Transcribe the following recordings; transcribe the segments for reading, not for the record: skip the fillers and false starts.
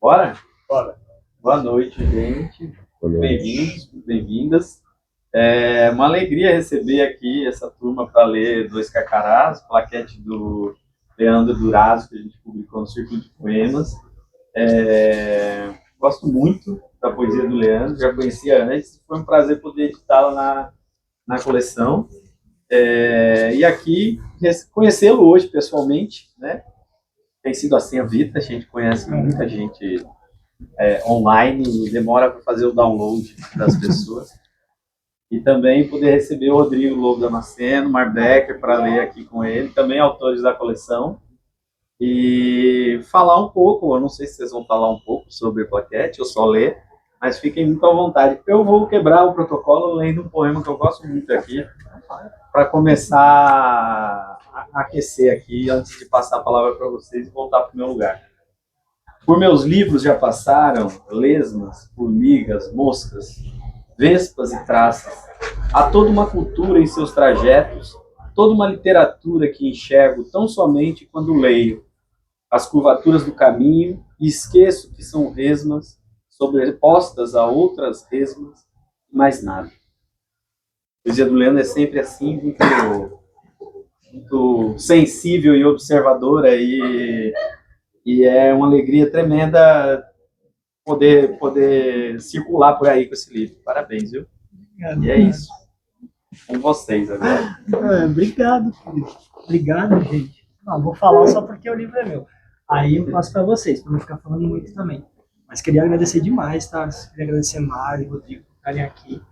Bora? Bora. Boa noite, gente. Boa noite. Bem-vindos, bem-vindas. É uma alegria receber aqui essa turma para ler Dois Carcarás, plaquete do Leandro Durazo, que a gente publicou no Círculo de Poemas. Gosto muito da poesia do Leandro, já conhecia antes, foi um prazer poder editá-la na coleção. E aqui, conhecê-lo hoje pessoalmente, né? Tem sido assim a vida, a gente conhece muita gente online e demora para fazer o download das pessoas. E também poder receber o Rodrigo Lobo Damasceno, Marbecker, para ler aqui com ele, também autores da coleção. E falar um pouco, eu não sei se vocês vão falar um pouco sobre plaquete ou só ler, mas fiquem muito à vontade. Eu vou quebrar o protocolo lendo um poema que eu gosto muito aqui, para começar a aquecer aqui, antes de passar a palavra para vocês e voltar para o meu lugar. Por meus livros já passaram lesmas, formigas, moscas, vespas e traças. Há toda uma cultura em seus trajetos, toda uma literatura que enxergo tão somente quando leio as curvaturas do caminho e esqueço que são resmas sobrepostas a outras resmas e mais nada. A poesia do Leandro é sempre assim, muito sensível e observadora, e é uma alegria tremenda poder circular por aí com esse livro. Parabéns, viu? Obrigado. E é isso. Com vocês agora. Obrigado, querido. Obrigado, gente. Vou falar só porque o livro é meu. Aí eu passo para vocês, para não ficar falando muito também. Mas queria agradecer demais, tá? Queria agradecer a Mari e Rodrigo por estarem aqui.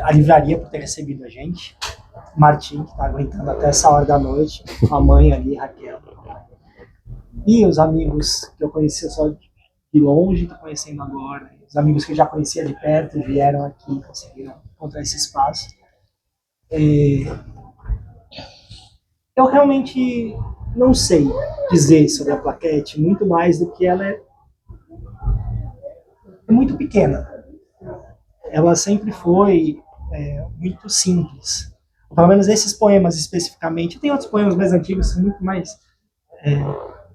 A livraria por ter recebido a gente. Martim, que está aguentando até essa hora da noite. A mãe ali, Raquel. E os amigos que eu conhecia só de longe, estou conhecendo agora. Os amigos que eu já conhecia de perto vieram aqui, conseguiram encontrar esse espaço. Eu realmente não sei dizer sobre a plaquete muito mais do que ela é muito pequena. Ela sempre foi muito simples. Pelo menos esses poemas especificamente. Tem outros poemas mais antigos que são muito mais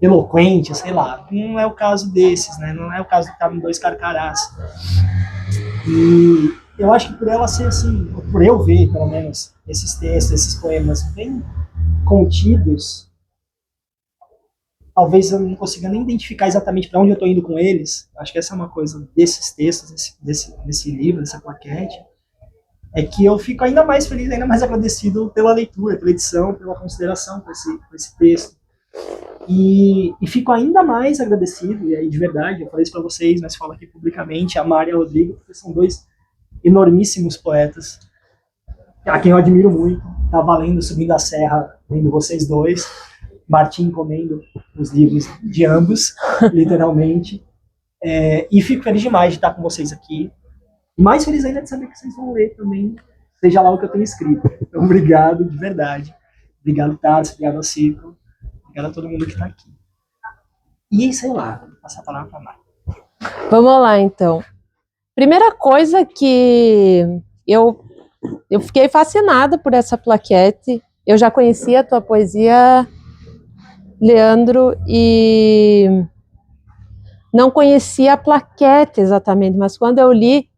eloquentes, sei lá. Não é o caso desses, né? Não é o caso do que estava em Dois Carcarás. E eu acho que por ela ser assim, por eu ver, pelo menos, esses textos, esses poemas bem contidos, talvez eu não consiga nem identificar exatamente para onde eu estou indo com eles. Acho que essa é uma coisa desses textos, desse livro, dessa plaquete, é que eu fico ainda mais feliz, ainda mais agradecido pela leitura, pela edição, pela consideração com esse texto. E fico ainda mais agradecido, e aí de verdade, eu falei isso para vocês, mas falo aqui publicamente, a Mari e a Rodrigo, porque são dois enormíssimos poetas, a quem eu admiro muito. Estava lendo Subindo a Serra, vendo vocês dois, Martim comendo os livros de ambos, literalmente. E fico feliz demais de estar com vocês aqui. E mais feliz ainda de saber que vocês vão ler também, seja lá o que eu tenho escrito. Então, obrigado, de verdade. Obrigado, Tarso, obrigado ao Círculo, obrigado a todo mundo que está aqui. E, sei lá, vou passar a palavra para a Mari. Vamos lá, então. Primeira coisa que eu fiquei fascinada por essa plaquete. Eu já conhecia a tua poesia, Leandro, e não conhecia a plaquete exatamente, mas quando eu li,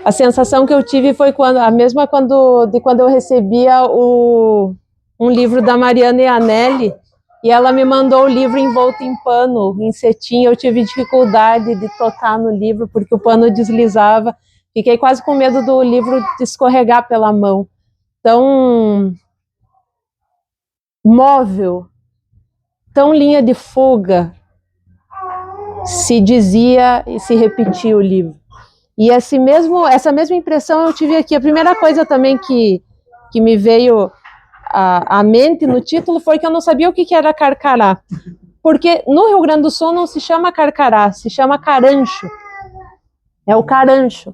a sensação que eu tive foi a mesma quando eu recebia um livro da Mariana Ianelli, e ela me mandou o livro envolto em pano, em cetim. Eu tive dificuldade de tocar no livro, porque o pano deslizava. Fiquei quase com medo do livro de escorregar pela mão. Tão móvel, tão linha de fuga, se dizia e se repetia o livro. E essa mesma impressão eu tive aqui. A primeira coisa também que me veio à mente no título foi que eu não sabia o que era carcará. Porque no Rio Grande do Sul não se chama carcará, se chama carancho. É o carancho.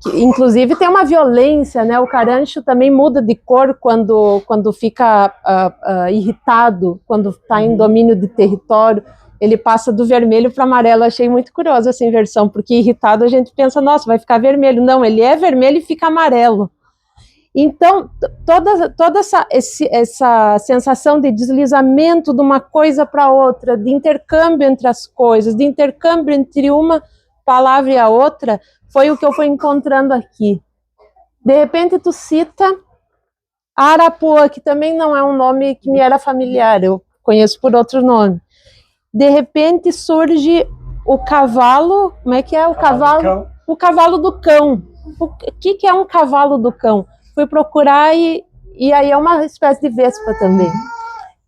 Que, inclusive tem uma violência, né? O carancho também muda de cor quando fica irritado, quando está em domínio de território. Ele passa do vermelho para amarelo. Achei muito curiosa essa inversão, porque irritado a gente pensa, nossa, vai ficar vermelho. Não, ele é vermelho e fica amarelo. Então, toda essa sensação de deslizamento de uma coisa para outra, de intercâmbio entre as coisas, de intercâmbio entre uma palavra e a outra, foi o que eu fui encontrando aqui. De repente, tu cita Arapuã, que também não é um nome que me era familiar, eu conheço por outro nome. De repente surge o cavalo, como é que é? O cavalo do cão. O que é um cavalo do cão? Fui procurar e aí é uma espécie de vespa também.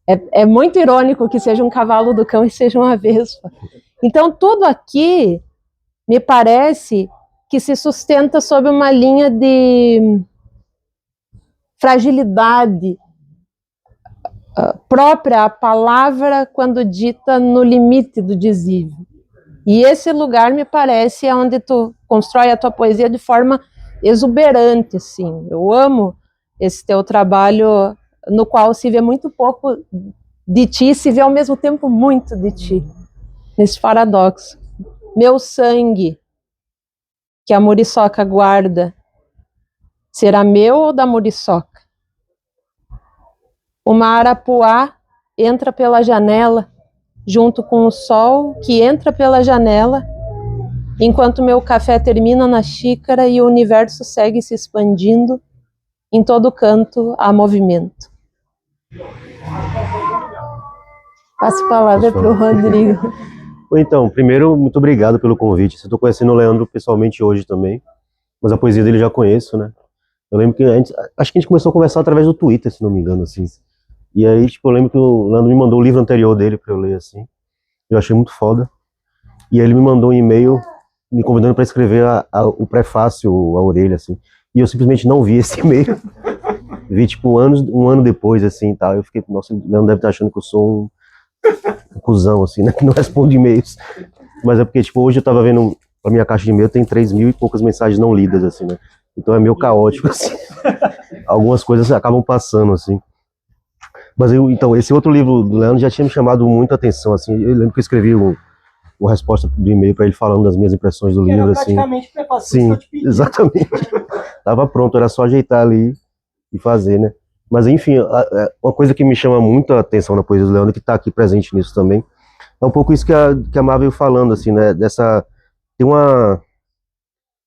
É muito irônico que seja um cavalo do cão e seja uma vespa. Então, tudo aqui me parece que se sustenta sob uma linha de fragilidade própria à palavra quando dita no limite do dizível. E esse lugar, me parece, é onde tu constrói a tua poesia de forma exuberante, assim. Eu amo esse teu trabalho, no qual se vê muito pouco de ti e se vê ao mesmo tempo muito de ti, nesse paradoxo. Meu sangue, que a muriçoca guarda, será meu ou da muriçoca? Uma arapuá entra pela janela, junto com o sol que entra pela janela, enquanto meu café termina na xícara e o universo segue se expandindo, em todo canto há movimento. Passo a palavra para o Rodrigo. Então, primeiro, muito obrigado pelo convite. Eu estou conhecendo o Leandro pessoalmente hoje também, mas a poesia dele eu já conheço, né? Eu lembro que acho que a gente começou a conversar através do Twitter, se não me engano, assim. E aí, tipo, eu lembro que o Leandro me mandou o livro anterior dele para eu ler, assim. Eu achei muito foda. E aí ele me mandou um e-mail me convidando para escrever o prefácio, a orelha, assim. E eu simplesmente não vi esse e-mail. Vi, tipo, um ano depois, assim, tal. Eu fiquei, nossa, o Leandro deve estar achando que eu sou um cuzão, assim, né? Que não responde e-mails. Mas é porque, tipo, hoje eu tava vendo, a minha caixa de e-mail tem 3.000 e poucas mensagens não lidas, assim, né? Então é meio caótico, assim. Algumas coisas acabam passando, assim. Mas então, esse outro livro do Leandro já tinha me chamado muita atenção, assim. Eu lembro que eu escrevi uma resposta do e-mail para ele falando das minhas impressões do livro, assim. Sim, exatamente. Tava pronto, era só ajeitar ali e fazer, né? Mas enfim, uma coisa que me chama muita atenção na poesia do Leandro, que está aqui presente nisso também, é um pouco isso que a Mar veio falando, assim, né? Tem não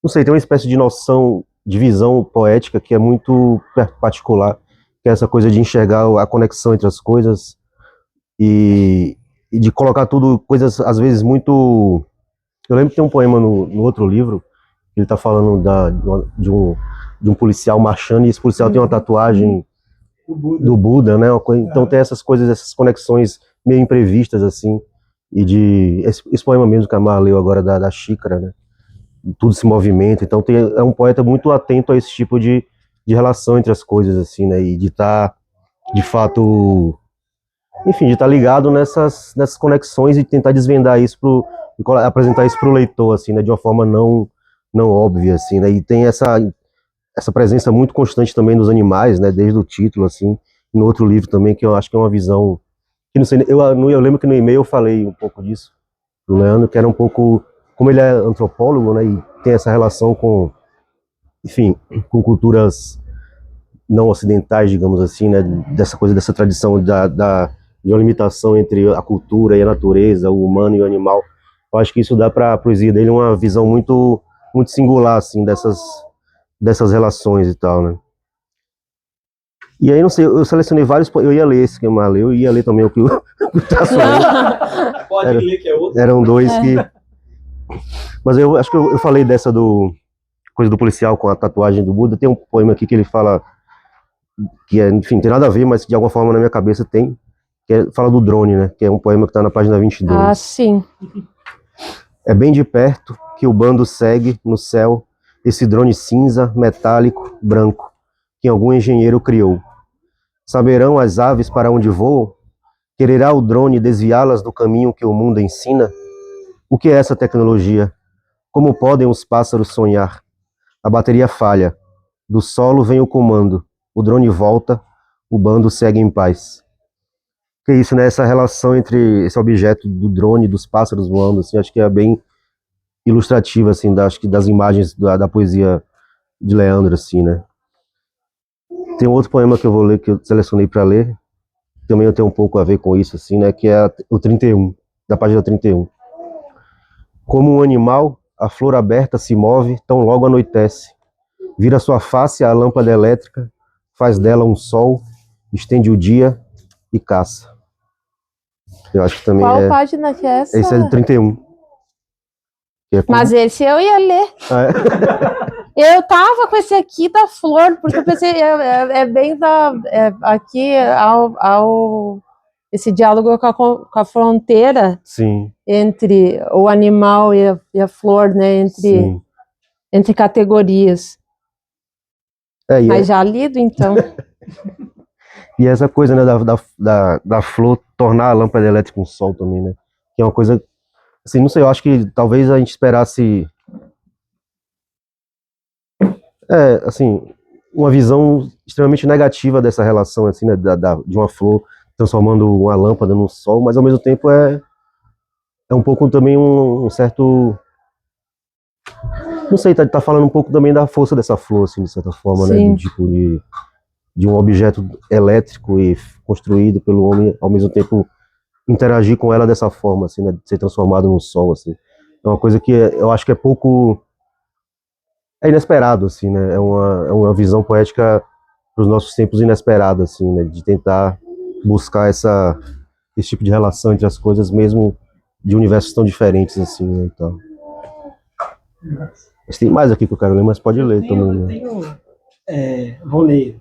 sei, tem uma espécie de noção, de visão poética que é muito particular, que é essa coisa de enxergar a conexão entre as coisas e de colocar tudo, coisas às vezes muito... Eu lembro que tem um poema no outro livro, que ele está falando de um policial marchando, e esse policial tem uma tatuagem do Buda, né? Então tem essas coisas, essas conexões meio imprevistas, assim, e esse poema mesmo que a Mar leu agora da xícara, né? Tudo se movimenta, então é um poeta muito atento a esse tipo de relação entre as coisas, assim, né? E de estar, de fato, enfim, de estar ligado nessas conexões e tentar desvendar isso e apresentar isso para o leitor, assim, né? De uma forma não óbvia, assim, né? E tem essa presença muito constante também dos animais, né? Desde o título, assim, e no outro livro também, que eu acho que é uma visão que não sei, eu lembro que no e-mail eu falei um pouco disso do Leandro, que era um pouco, como ele é antropólogo, né? E tem essa relação com, enfim, com culturas não ocidentais, digamos assim, né? Dessa coisa, dessa tradição de uma limitação entre a cultura e a natureza, o humano e o animal. Eu acho que isso dá para a poesia dele uma visão muito singular, assim, dessas relações e tal, né? E aí, não sei, eu selecionei vários, eu ia ler esse que eu leu, e ia ler também o que o Tasso leu. Pode ler que é outro. Eram dois que... Mas eu acho que eu falei dessa coisa do policial com a tatuagem do Buda. Tem um poema aqui que ele fala, que enfim, tem nada a ver, mas de alguma forma na minha cabeça tem, fala do drone, né? Que é um poema que está na página 22. Ah, sim. É bem de perto que o bando segue no céu esse drone cinza, metálico, branco, que algum engenheiro criou. Saberão as aves para onde voam? Quererá o drone desviá-las do caminho que o mundo ensina? O que é essa tecnologia? Como podem os pássaros sonhar? A bateria falha. Do solo vem o comando. O drone volta. O bando segue em paz. Que é isso, né? Essa relação entre esse objeto do drone, dos pássaros voando, assim, acho que é bem ilustrativa, assim, acho que das imagens da poesia de Leandro, assim, né? Tem um outro poema que eu vou ler, que eu selecionei para ler, também eu tenho um pouco a ver com isso, assim, né? Que é o 31, da página 31. Como um animal, a flor aberta se move, tão logo anoitece. Vira sua face a lâmpada elétrica, faz dela um sol, estende o dia e caça. Eu acho que também Qual página que é essa? Esse é de 31. Que é como... Mas esse eu ia ler. Eu tava com esse aqui da flor, porque eu pensei, é bem aqui esse diálogo com a fronteira Sim. entre o animal e a flor, né? Entre categorias. Mas já lido, então. E essa coisa, né, da flor tornar a lâmpada elétrica um sol também, né? Que é uma coisa, assim, não sei, eu acho que talvez a gente esperasse, assim, uma visão extremamente negativa dessa relação, assim, né, de uma flor transformando uma lâmpada num sol, mas ao mesmo tempo é um pouco também um certo, não sei, tá falando um pouco também da força dessa flor, assim, de certa forma, Sim. né, de um objeto elétrico e construído pelo homem, ao mesmo tempo interagir com ela dessa forma, assim, né, de ser transformado num sol, assim. É uma coisa que eu acho que é pouco, é inesperado, assim, né, é uma visão poética para os nossos tempos inesperada, assim, né, de tentar buscar esse tipo de relação entre as coisas, mesmo de universos tão diferentes, assim, né, então. Mas tem mais aqui que eu quero ler, mas pode ler também. Né? Vou ler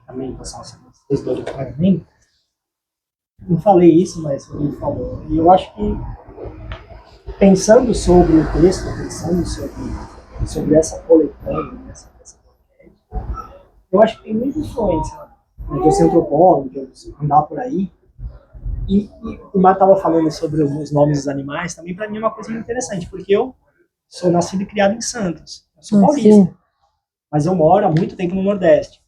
também, passar esse dois para mim. Não falei isso, mas ele falou. E eu acho que, pensando sobre o texto, pensando sobre essa coletânea, eu acho que tem muita influência, né, de eu ser antropólogo, de eu andar por aí. E o Mar estava falando sobre os nomes dos animais, também para mim é uma coisa muito interessante, porque eu sou nascido e criado em Santos. Eu sou paulista, mas eu moro há muito tempo no Nordeste.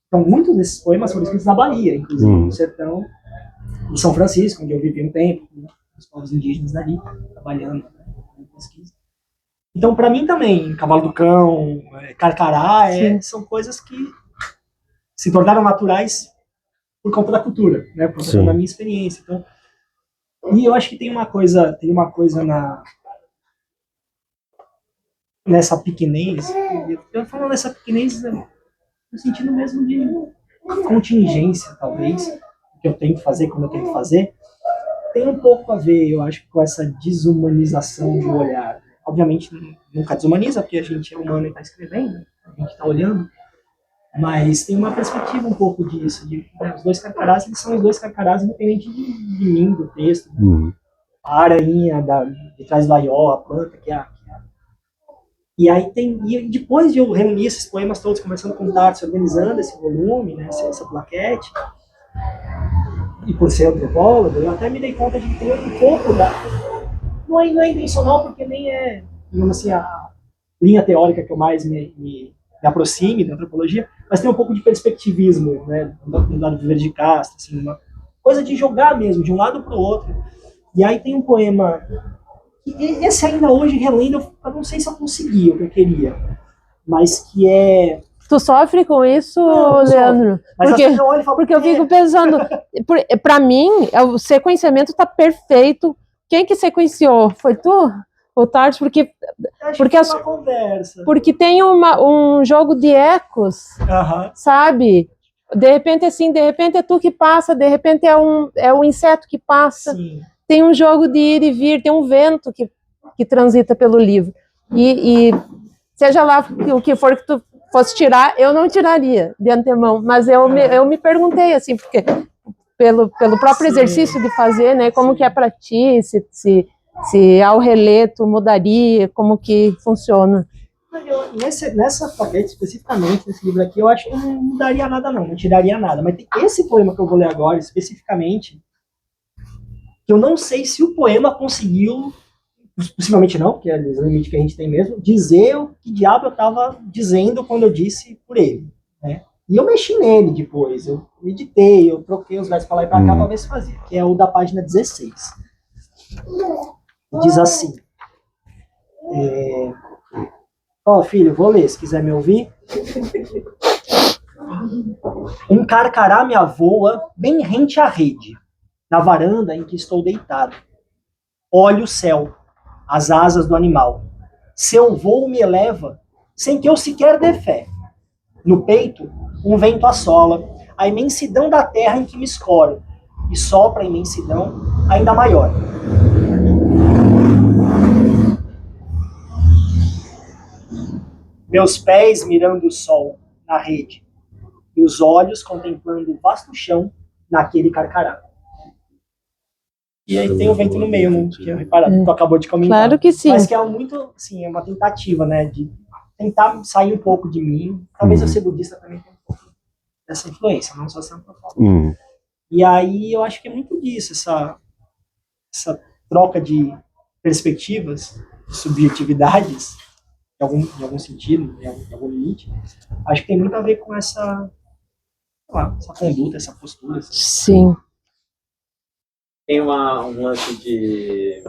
Então, muitos desses poemas foram escritos na Bahia, inclusive no sertão de São Francisco, onde eu vivi um tempo, com os povos indígenas dali, trabalhando, né, em pesquisa. Então, para mim também, Cavalo do Cão, Carcará, são coisas que se tornaram naturais por conta da cultura, né, por conta da minha experiência. Então, e eu acho que tem uma coisa nessa pequenez, eu falando nessa pequenez no sentido mesmo de contingência, talvez, que eu tenho que fazer, como eu tenho que fazer, tem um pouco a ver, eu acho, com essa desumanização do olhar. Obviamente, nunca desumaniza, porque a gente é humano e está escrevendo, a gente está olhando, mas tem uma perspectiva um pouco disso, os dois carcarás, eles são os dois carcarás, independente de mim, do texto, né? A aranha de trás do aió, a planta, que é a... E aí e depois de eu reunir esses poemas todos, conversando com o Tarso, organizando esse volume, né, essa plaquete, e por ser antropólogo, eu até me dei conta de que tem um pouco não é intencional, porque nem é, digamos assim, a linha teórica que eu mais me aproxime da antropologia, mas tem um pouco de perspectivismo, né, do lado do Verde de Castro, assim, uma coisa de jogar mesmo, de um lado para o outro. E aí tem um poema, esse ainda hoje, relendo, eu não sei se eu consegui o que eu queria, mas que é... Tu sofre com isso, não, Leandro? Porque eu fico pensando, para mim, o sequenciamento está perfeito. Quem que sequenciou? Foi tu? O Tarso? Porque uma conversa. Porque tem um jogo de ecos, sabe? De repente é tu que passa, de repente é um inseto que passa. Sim. Tem um jogo de ir e vir, tem um vento que transita pelo livro. E seja lá o que for que tu fosse tirar, eu não tiraria de antemão, mas eu me perguntei, assim, porque pelo próprio exercício de fazer, né, como que é para ti, se ao reler tu mudaria, como que funciona. Nessa plaquete, especificamente, nesse livro aqui, eu acho que eu não mudaria nada não tiraria nada, mas tem esse poema que eu vou ler agora, especificamente, que eu não sei se o poema conseguiu, possivelmente não, porque é o limite que a gente tem mesmo, dizer o que diabo eu estava dizendo quando eu disse por ele, né? E eu mexi nele depois, eu editei, eu troquei os versos para lá e para cá para ver se fazia, que é o da página 16. Diz assim: filho, vou ler, se quiser me ouvir. Um carcará me avoa bem rente à rede, na varanda em que estou deitado. Olho o céu, as asas do animal. Seu voo me eleva, sem que eu sequer dê fé. No peito, um vento assola a imensidão da terra em que me escoro, e sopra a imensidão ainda maior. Meus pés mirando o sol na rede, e os olhos contemplando o vasto chão naquele carcará. E aí tem o vento no meio, né? Que eu reparado, que tu acabou de comentar. Claro que sim. Mas que é muito, assim, é uma tentativa, né? De tentar sair um pouco de mim. Talvez eu ser budista também tenha um pouco dessa influência, não só ser antropólogo. E aí eu acho que é muito disso, essa troca de perspectivas, de subjetividades, em algum sentido, em algum limite. Acho que tem muito a ver com essa conduta, essa postura. Sim. Tem um lance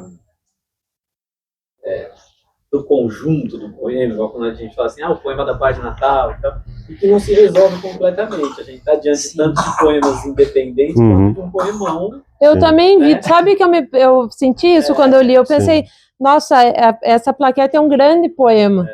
do conjunto do poema, igual quando a gente fala assim, o poema da paz de Natal e tal, e que não se resolve completamente. A gente está diante de tantos poemas independentes quanto de um poemão. Eu também vi, sabe que eu senti isso quando eu li, eu pensei, nossa, essa plaqueta é um grande poema,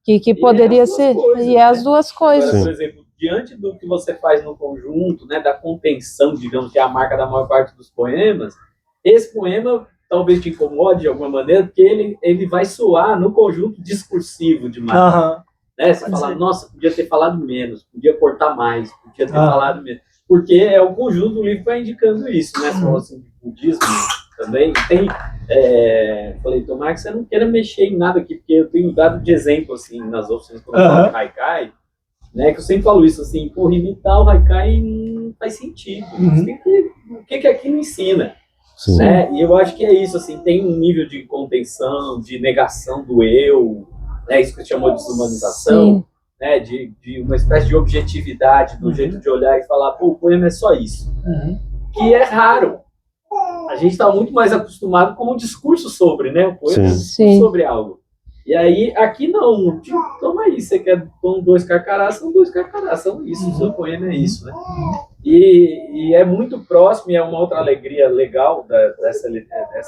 que poderia ser, e é as duas coisas. Agora, por exemplo, diante do que você faz no conjunto, né, da contenção, digamos, que é a marca da maior parte dos poemas, esse poema talvez te incomode de alguma maneira, porque ele vai soar no conjunto discursivo demais. Né? Você fala, nossa, podia ter falado menos, podia cortar mais, podia ter falado menos. Porque é o conjunto do livro que vai indicando isso, né? Você falou assim, de budismo também. Tem, falei, tomara que você não queira mexer em nada aqui, porque eu tenho dado de exemplo, assim, nas oficinas quando eu falo de Haikai, né, que eu sempre falo isso, assim, imitar o Haikai não faz sentido. O que aquilo ensina? Né? E eu acho que é isso, assim, tem um nível de contenção, de negação do eu, né, isso que você chamou de desumanização, né, de uma espécie de objetividade do jeito de olhar e falar, pô, o poema é só isso. Que é raro. A gente está muito mais acostumado com o discurso sobre, né, o poema sobre algo. E aí, aqui não, tipo, toma aí, você quer pôr 2 carcarás, são 2 carcarás, são isso, o seu poema é isso, né? E é muito próximo, e é uma outra alegria legal dessa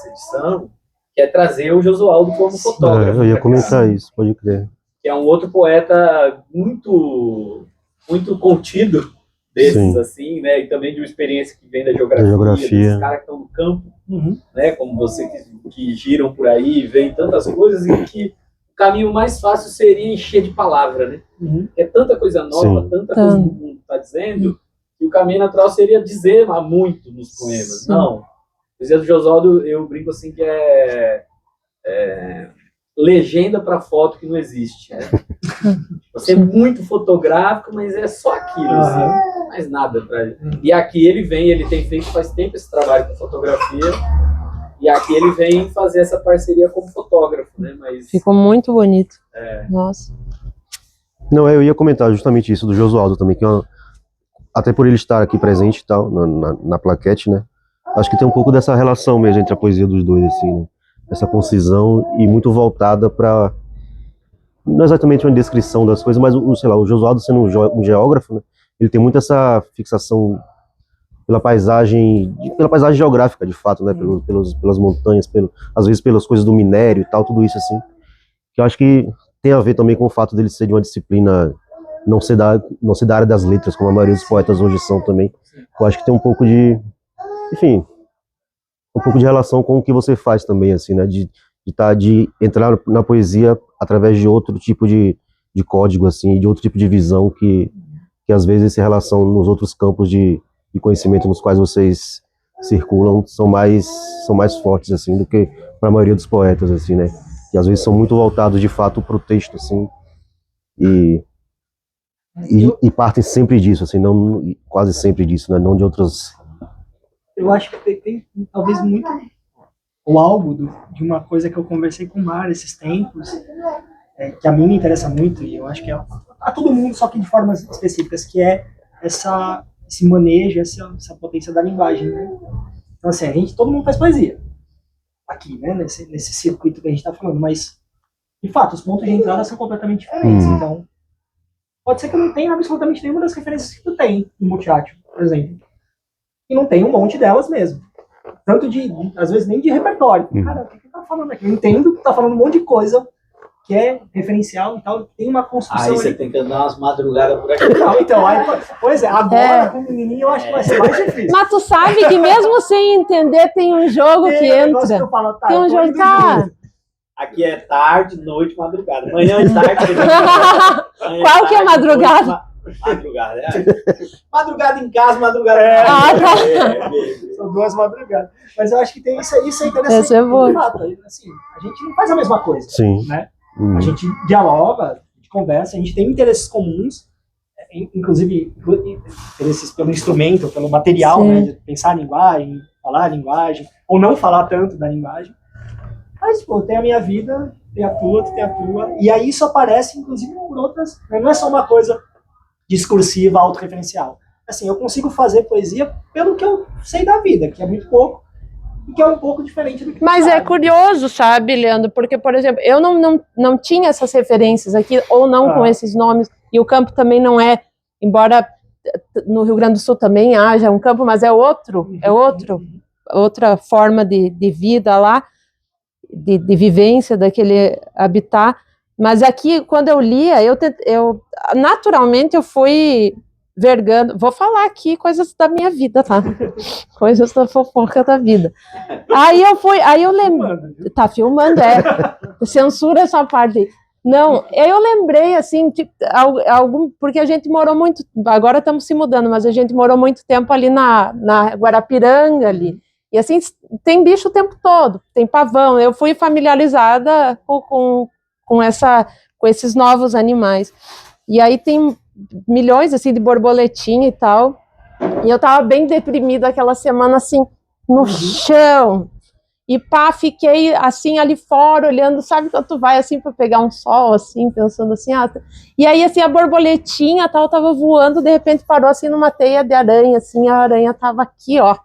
edição, que é trazer o Josualdo como fotógrafo. Eu ia comentar isso, pode crer. Que é um outro poeta muito, muito contido desses, assim, né? E também de uma experiência que vem da geografia. Desses caras que estão no campo, né? Como você que giram por aí, veem tantas coisas, e que o caminho mais fácil seria encher de palavra, né? É tanta coisa nova, tanta coisa que o mundo está dizendo, que o caminho natural seria dizer muito nos poemas. Não. O exemplo do Josualdo, eu brinco assim que é legenda para foto que não existe. Né? Você é muito fotográfico, mas é só aquilo, assim, mais nada. E aqui ele tem feito faz tempo esse trabalho com fotografia, e aqui ele vem fazer essa parceria como fotógrafo. Né? Mas, ficou muito bonito. Nossa. Não, eu ia comentar justamente isso do Josualdo também, que até por ele estar aqui presente e tal, na plaquete, né? Acho que tem um pouco dessa relação mesmo entre a poesia dos dois, assim, né? Essa concisão e muito voltada para, não exatamente uma descrição das coisas, mas sei lá, o Josualdo sendo um geógrafo, né? Ele tem muito essa fixação pela paisagem geográfica, de fato, né? Pelas montanhas, às vezes pelas coisas do minério e tal, tudo isso assim, que eu acho que tem a ver também com o fato dele ser de uma disciplina não ser da área das letras, como a maioria dos poetas hoje são também. Eu acho que tem um pouco de, enfim, um pouco de relação com o que você faz também, assim, né, de entrar na poesia através de outro tipo de código, assim, de outro tipo de visão que às vezes se relação nos outros campos de conhecimento nos quais vocês circulam são mais fortes, assim, do que para a maioria dos poetas, assim, né, que às vezes são muito voltados de fato para o texto, assim, e partem sempre disso, assim, não, quase sempre disso, né, não de outras. Eu acho que tem talvez muito ou algo de uma coisa que eu conversei com o Mar esses tempos, que a mim me interessa muito, e eu acho que é a todo mundo, só que de formas específicas, que é esse manejo, essa potência da linguagem, né? Então, assim, todo mundo faz poesia aqui, né, nesse circuito que a gente está falando, mas, de fato, os pontos de entrada são completamente diferentes. Então, Pode ser que eu não tenha absolutamente nenhuma das referências que tu tem no multiátio, por exemplo. E não tem um monte delas mesmo. Tanto às vezes nem de repertório. Cara, o que tá falando aqui? Eu entendo que tá falando um monte de coisa que é referencial e tal, tem uma construção. Aí você tem que andar umas madrugadas por aqui. Não, então, aí, pois é, agora com o menininho eu acho que vai ser mais difícil. Mas tu sabe que mesmo sem entender tem um jogo que entra. Que eu falo, tá, Tem um jogo, tá. Aqui é tarde, noite, madrugada. Manhã e tarde. Qual que é madrugada? Madrugada, madrugada em casa, madrugada São 2 madrugadas. Mas eu acho que tem isso é interessante. Essa é boa. Assim, a gente não faz a mesma coisa. Sim. Né? A gente dialoga, a gente conversa, a gente tem interesses comuns, inclusive interesses pelo instrumento, pelo material, né? De pensar a linguagem, falar a linguagem, ou não falar tanto da linguagem. Mas, pô, tem a minha vida, tem a tua, tu tem a tua. E aí isso aparece, inclusive, por outras. Não é só uma coisa discursiva, autorreferencial. Assim, eu consigo fazer poesia pelo que eu sei da vida, que é muito pouco, e que é um pouco diferente do que Mas sabe. é curioso, sabe, Leandro? Porque, por exemplo, eu não tinha essas referências aqui, ou não com esses nomes, e o campo também não é, embora no Rio Grande do Sul também haja um campo, mas é outra forma de vida lá, de vivência daquele habitat. Mas aqui, quando eu lia, naturalmente eu fui vergando, vou falar aqui coisas da minha vida, tá? Coisas da fofoca da vida. Aí eu lembro, tá filmando, censura essa parte aí. Não, eu lembrei, assim, porque a gente morou muito, agora estamos se mudando, mas a gente morou muito tempo ali na Guarapiranga, ali. E assim, tem bicho o tempo todo, tem pavão. Eu fui familiarizada com esses novos animais. E aí tem milhões, assim, de borboletinha e tal. E eu tava bem deprimida aquela semana, assim, no chão. E pá, fiquei, assim, ali fora, olhando, sabe quando tu vai, assim, para pegar um sol, assim, pensando assim, E aí, assim, a borboletinha, tal, tava voando, de repente parou, assim, numa teia de aranha, assim, a aranha tava aqui, ó,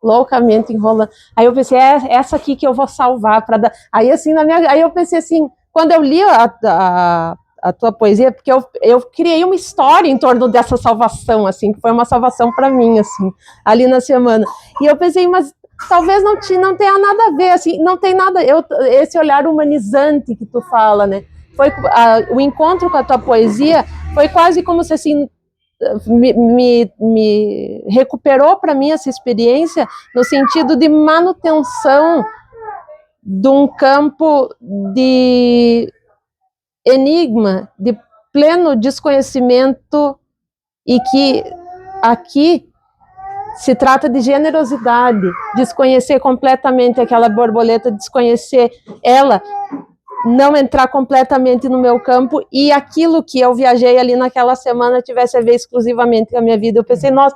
loucamente enrolando. Aí eu pensei, essa aqui que eu vou salvar para dar. Aí assim, aí eu pensei assim, quando eu li a tua poesia, porque eu criei uma história em torno dessa salvação, assim, que foi uma salvação para mim, assim, ali na semana. E eu pensei, mas talvez não tenha nada a ver, assim, não tem nada, esse olhar humanizante que tu fala, né? O encontro com a tua poesia foi quase como se assim me recuperou para mim essa experiência no sentido de manutenção de um campo de enigma, de pleno desconhecimento, e que aqui se trata de generosidade, desconhecer completamente aquela borboleta, desconhecer ela, não entrar completamente no meu campo, e aquilo que eu viajei ali naquela semana tivesse a ver exclusivamente com a minha vida. Eu pensei, nossa,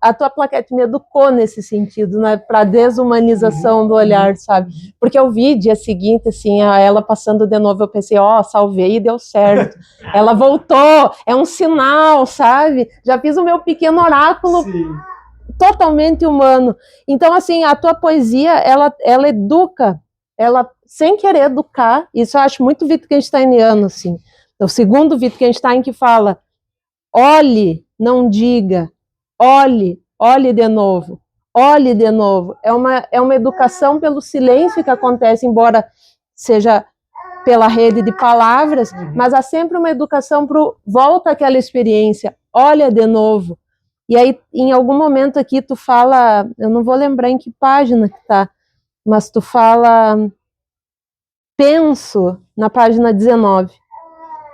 a tua plaquete me educou nesse sentido, né, para desumanização do olhar, sabe? Porque eu vi dia seguinte, assim, ela passando de novo, eu pensei, salvei e deu certo. Ela voltou, é um sinal, sabe? Já fiz o meu pequeno oráculo. Sim. Totalmente humano. Então, assim, a tua poesia, ela educa, ela, sem querer educar, isso eu acho muito wittgensteiniano, assim. O segundo Wittgenstein que fala, olhe, não diga, olhe de novo, olhe de novo. É uma educação pelo silêncio que acontece, embora seja pela rede de palavras, mas há sempre uma educação para volta àquela experiência, olha de novo. E aí, em algum momento aqui, tu fala, eu não vou lembrar em que página que tá, mas tu fala, penso, na página 19,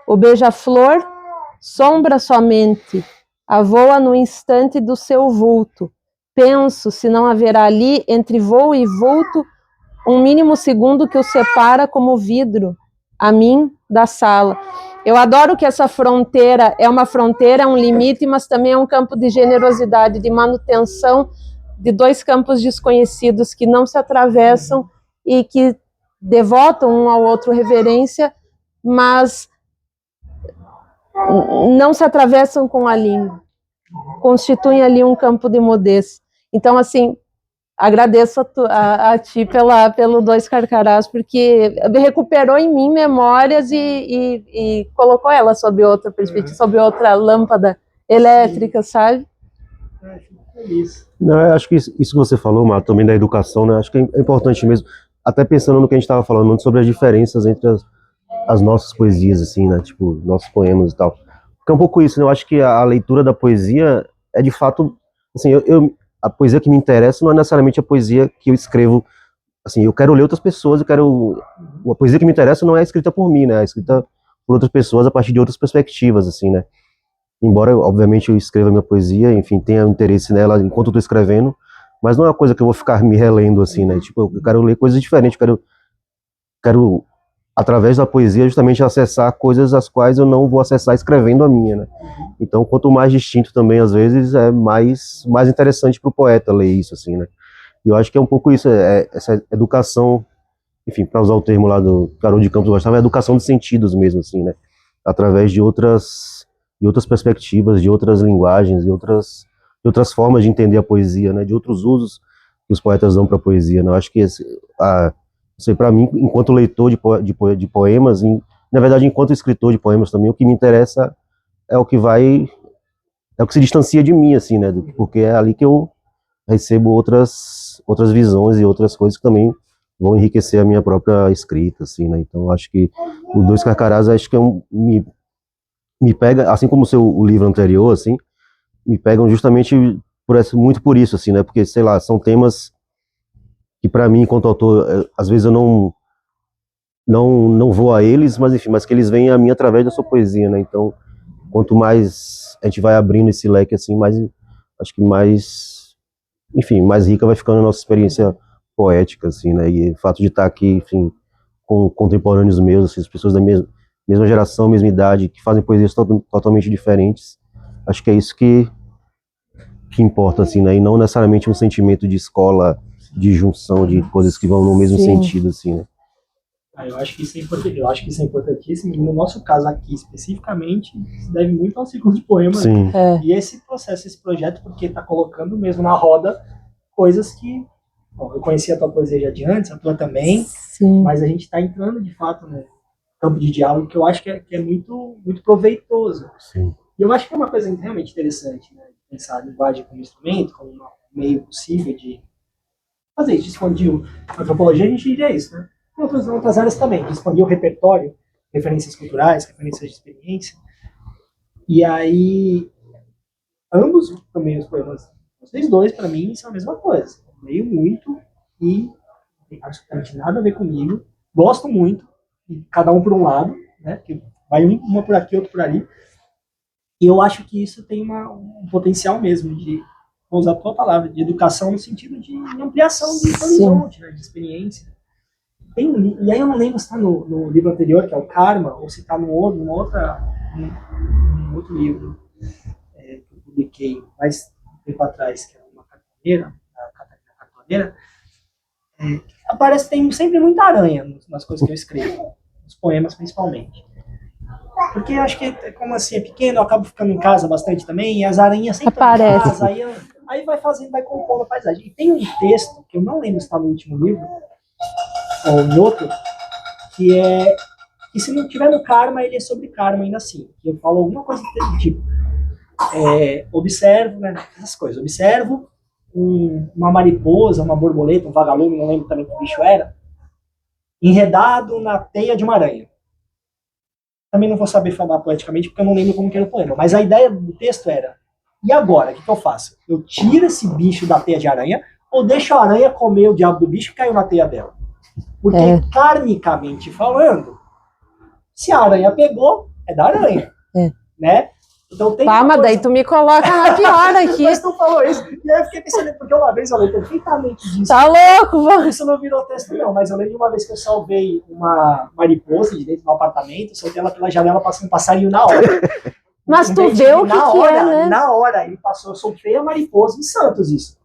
o beija-flor sombra somente, avoa no instante do seu vulto. Penso se não haverá ali, entre voo e vulto, um mínimo segundo que o separa como vidro, a mim, da sala. Eu adoro que essa fronteira é uma fronteira, é um limite, mas também é um campo de generosidade, de manutenção de dois campos desconhecidos que não se atravessam e que devotam um ao outro reverência, mas não se atravessam com a língua. Constituem ali um campo de modez. Então, assim, agradeço a ti pelo Dois Carcarás, porque recuperou em mim memórias e colocou ela sob outra perspectiva, sob outra lâmpada elétrica, sabe? Fico feliz. Não, eu acho que isso que você falou, Marta, também da educação, né? Acho que é importante mesmo, até pensando no que a gente estava falando sobre as diferenças entre as nossas poesias, assim, né? Tipo, nossos poemas e tal. Porque é um pouco isso, né? Eu acho que a leitura da poesia é de fato, assim, a poesia que me interessa não é necessariamente a poesia que eu escrevo, assim, eu quero ler outras pessoas, a poesia que me interessa não é escrita por mim, né? É escrita por outras pessoas a partir de outras perspectivas, assim, né? Embora, obviamente, eu escreva minha poesia, enfim, tenha interesse nela enquanto eu tô escrevendo, mas não é uma coisa que eu vou ficar me relendo, assim, né? Tipo, eu quero ler coisas diferentes, quero através da poesia, justamente acessar coisas as quais eu não vou acessar escrevendo a minha, né? Então, quanto mais distinto também, às vezes, é mais interessante para o poeta ler isso, assim, né? E eu acho que é um pouco isso, essa educação, enfim, para usar o termo lá do Haroldo de Campos gostava, é educação de sentidos mesmo, assim, né? Através de outras perspectivas, de outras linguagens, de outras formas de entender a poesia, né? De outros usos que os poetas dão para a poesia, né? Eu acho que sei, para mim, enquanto leitor de poemas, na verdade, enquanto escritor de poemas também, o que me interessa é o que se distancia de mim, assim, né? Porque é ali que eu recebo outras visões e outras coisas que também vão enriquecer a minha própria escrita, assim, né? Então, acho que o Dois Carcarás, acho que me pega, assim como o livro anterior, assim, me pegam justamente muito por isso, assim, né? Porque, sei lá, são temas que para mim, enquanto autor, às vezes eu não vou a eles, mas enfim, mas que eles vêm a mim através da sua poesia, né? Então, quanto mais a gente vai abrindo esse leque, assim, acho que enfim, mais rica vai ficando a nossa experiência poética, assim, né? E o fato de estar aqui, enfim, com contemporâneos meus, assim, as pessoas da mesma geração, mesma idade, que fazem poesias totalmente diferentes, acho que é isso que importa, assim, né? E não necessariamente um sentimento de escola, de junção de coisas que vão no mesmo Sim. sentido, assim, né? Eu acho que isso é importante. Eu acho que isso é importantíssimo. No nosso caso aqui, especificamente, se deve muito ao ciclo de poemas. Sim. E esse processo, esse projeto, porque está colocando mesmo na roda coisas que... Bom, eu conhecia a tua poesia já de antes, a tua também. Sim. Mas a gente está entrando, de fato, no campo de diálogo, que eu acho que é muito, muito proveitoso. Sim. E eu acho que é uma coisa realmente interessante, né? Pensar a linguagem como instrumento, como um meio possível de fazer isso, de expandir a antropologia, a gente diria isso, né? Em outras áreas também, de expandir o repertório, referências culturais, referências de experiência. E aí, ambos também os poemas, vocês dois, para mim, são a mesma coisa. Eu leio muito e não tem absolutamente nada a ver comigo. Gosto muito, e cada um por um lado, né? Que vai uma por aqui, outro por ali. E eu acho que isso tem um potencial mesmo de, vou usar a tua palavra, de educação no sentido de ampliação de horizonte, né, de experiência. E aí eu não lembro se está no livro anterior, que é o Karma, ou se está num outro livro que eu publiquei mais tempo atrás, que é uma cartoneira, a Catarina Cartoneira. Aparece, tem sempre muita aranha nas coisas que eu escrevo, nos poemas principalmente. Porque eu acho que, como assim, é pequeno, eu acabo ficando em casa bastante também, e as aranhas sempre Aparece. Em casa, aí vai fazendo, vai compondo a paisagem. E tem um texto, que eu não lembro se está no último livro, ou em outro, que é que se não tiver no karma, ele é sobre karma ainda assim. Que eu falo alguma coisa do tipo, observo, né, essas coisas, observo uma mariposa, uma borboleta, um vagalume, não lembro também que bicho era, enredado na teia de uma aranha. Também não vou saber falar poeticamente, porque eu não lembro como que era o poema, mas a ideia do texto era, e agora, o que eu faço? Eu tiro esse bicho da teia de aranha, ou deixo a aranha comer o diabo do bicho que caiu na teia dela? Porque, karmicamente falando, se a aranha pegou, é da aranha. Né? Então tem mas daí tu me coloca na pior aqui. Mas tu falou isso. E aí eu fiquei pensando, porque uma vez eu lembro perfeitamente disso. Tá louco, mano. Isso não virou texto, não, mas eu lembro de uma vez que eu salvei uma mariposa de dentro do apartamento, soltei ela pela janela, passando um passarinho na hora. Mas tu vê o que é, né? Na hora, ele passou, eu soltei a mariposa em Santos, isso.